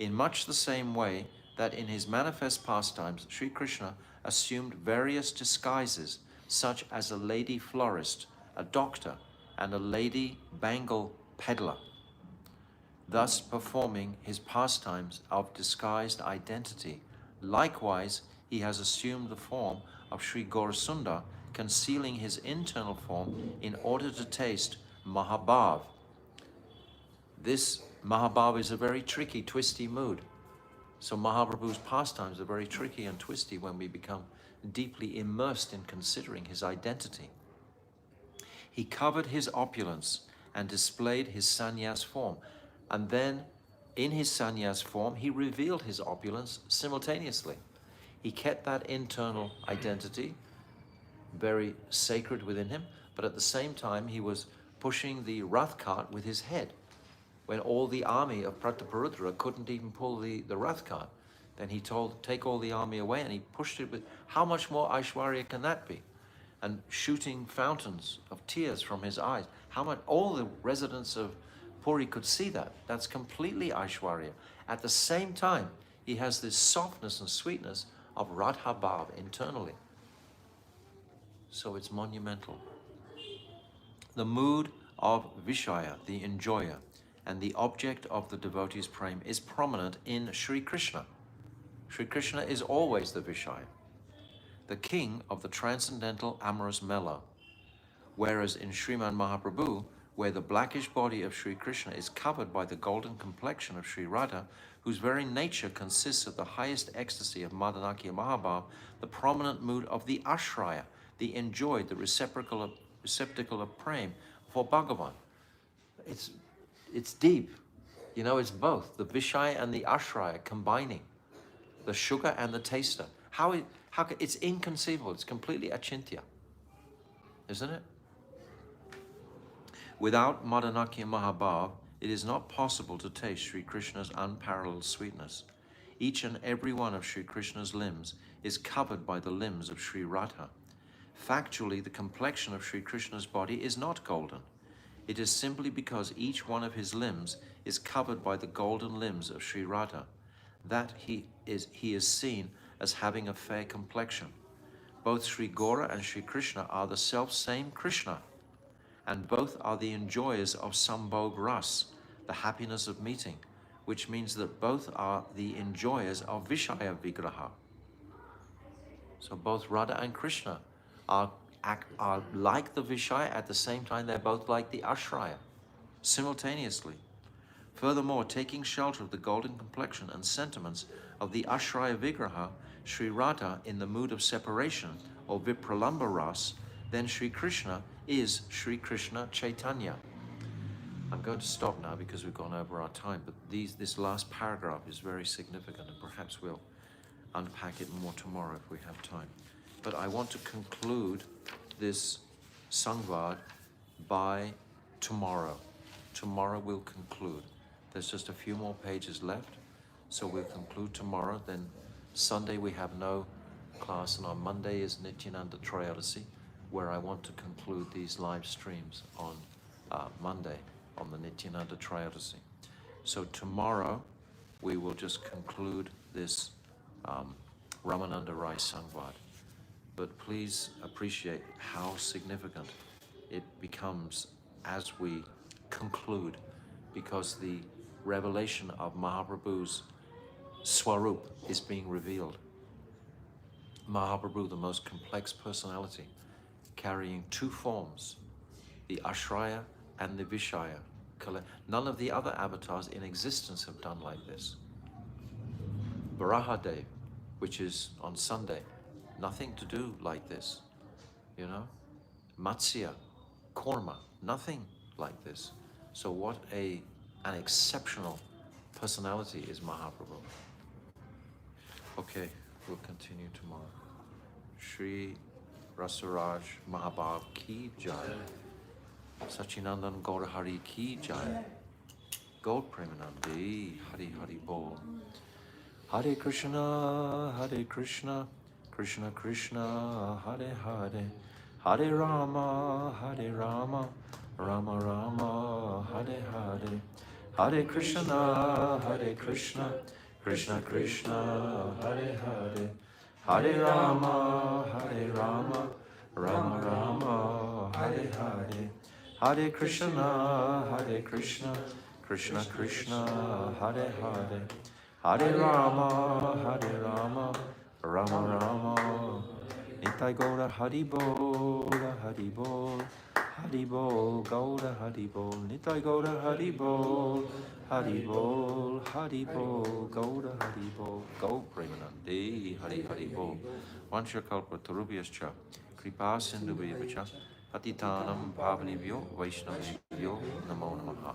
In much the same way that in his manifest pastimes, Sri Krishna assumed various disguises, such as a lady florist, a doctor, and a lady bangle peddler, thus performing his pastimes of disguised identity. Likewise, he has assumed the form of Sri Gaurasunda, concealing his internal form in order to taste Mahabhav. This Mahabhav is a very tricky, twisty mood. So Mahaprabhu's pastimes are very tricky and twisty when we become deeply immersed in considering his identity. He covered his opulence and displayed his sannyas form. And then, in his sannyas form, he revealed his opulence simultaneously. He kept that internal identity very sacred within him, but at the same time, he was pushing the rath cart with his head. When all the army of Prataparudra couldn't even pull the rath cart, then he told, take all the army away, and he pushed it with, how much more Aishwarya can that be? And shooting fountains of tears from his eyes. How much, all the residents of Puri could see that. That's completely Aishwarya. At the same time, he has this softness and sweetness of Radha Bhav internally. So it's monumental. The mood of Vishaya, the enjoyer, and the object of the devotee's prema is prominent in Sri Krishna. Sri Krishna is always the Vishaya, the king of the transcendental amorous mellow. Whereas in Sriman Mahaprabhu, where the blackish body of Sri Krishna is covered by the golden complexion of Sri Radha, whose very nature consists of the highest ecstasy of Madanakya Mahabhav, the prominent mood of the Ashraya, the enjoyed, the receptacle of prema for Bhagavan. It's deep. You know, it's both, the Vishaya and the Ashraya combining, the sugar and the taster. It's inconceivable. It's completely achintya, isn't it? Without Madanakya Mahabhav, it is not possible to taste Sri Krishna's unparalleled sweetness. Each and every one of Sri Krishna's limbs is covered by the limbs of Sri Radha. Factually, the complexion of Sri Krishna's body is not golden. It is simply because each one of his limbs is covered by the golden limbs of Sri Radha that he is seen as having a fair complexion. Both Sri Gaura and Sri Krishna are the self-same Krishna, and both are the enjoyers of Sambhog Ras, the happiness of meeting, which means that both are the enjoyers of Vishaya Vigraha. So both Radha and Krishna are like the Vishaya, at the same time they're both like the Ashraya, simultaneously. Furthermore, taking shelter of the golden complexion and sentiments of the Ashraya Vigraha, Sri Radha in the mood of separation, or Vipralamba Ras, then Sri Krishna is Sri Krishna Chaitanya. I'm going to stop now because we've gone over our time, but this last paragraph is very significant, and perhaps we'll unpack it more tomorrow if we have time. But I want to conclude this Samvad by tomorrow. Tomorrow we'll conclude. There's just a few more pages left, so we'll conclude tomorrow. Then Sunday we have no class, and on Monday is Nityananda Trayodasi, where I want to conclude these live streams on Monday, on the Nityananda Trayodasi. So tomorrow we will just conclude this Ramananda Raya Samvad. But please appreciate how significant it becomes as we conclude, because the revelation of Mahaprabhu's Swarup is being revealed. Mahaprabhu, the most complex personality, carrying two forms, the Ashraya and the Vishaya. None of the other avatars in existence have done like this. Varahadev, which is on Sunday, nothing to do like this, you know? Matsya, Korma, nothing like this. So what an exceptional personality is Mahaprabhu. Okay, we'll continue tomorrow. Shri Rasaraj Mahabhav Ki Jai. Sachinandan Gaur Hari Ki Jai. Gaur Premanandi Hari Hari Bol. Hare Krishna, Krishna Krishna, Hare Hare, Hare Rama, Rama Rama, Hare Hare, Hare Krishna, Krishna Krishna, Hare Hare, Hare Rama, Rama Rama, Hare Hare, Hare Krishna, Krishna Krishna, Hare Hare, Hare Rama, Rama Rama, Nitai Gaura Haribol, Haribol, Haribol, Gaura Haribol, Nitai Gaura Haribol, Haribol, Haribol, Gaura Haribol, Gau Premanandi, Haribol, Vansha Kalpa Tarubhyascha, Kripa Sindhu Patitanam Pavanibhyo, Vaishnavibhyo, Namo Namaha.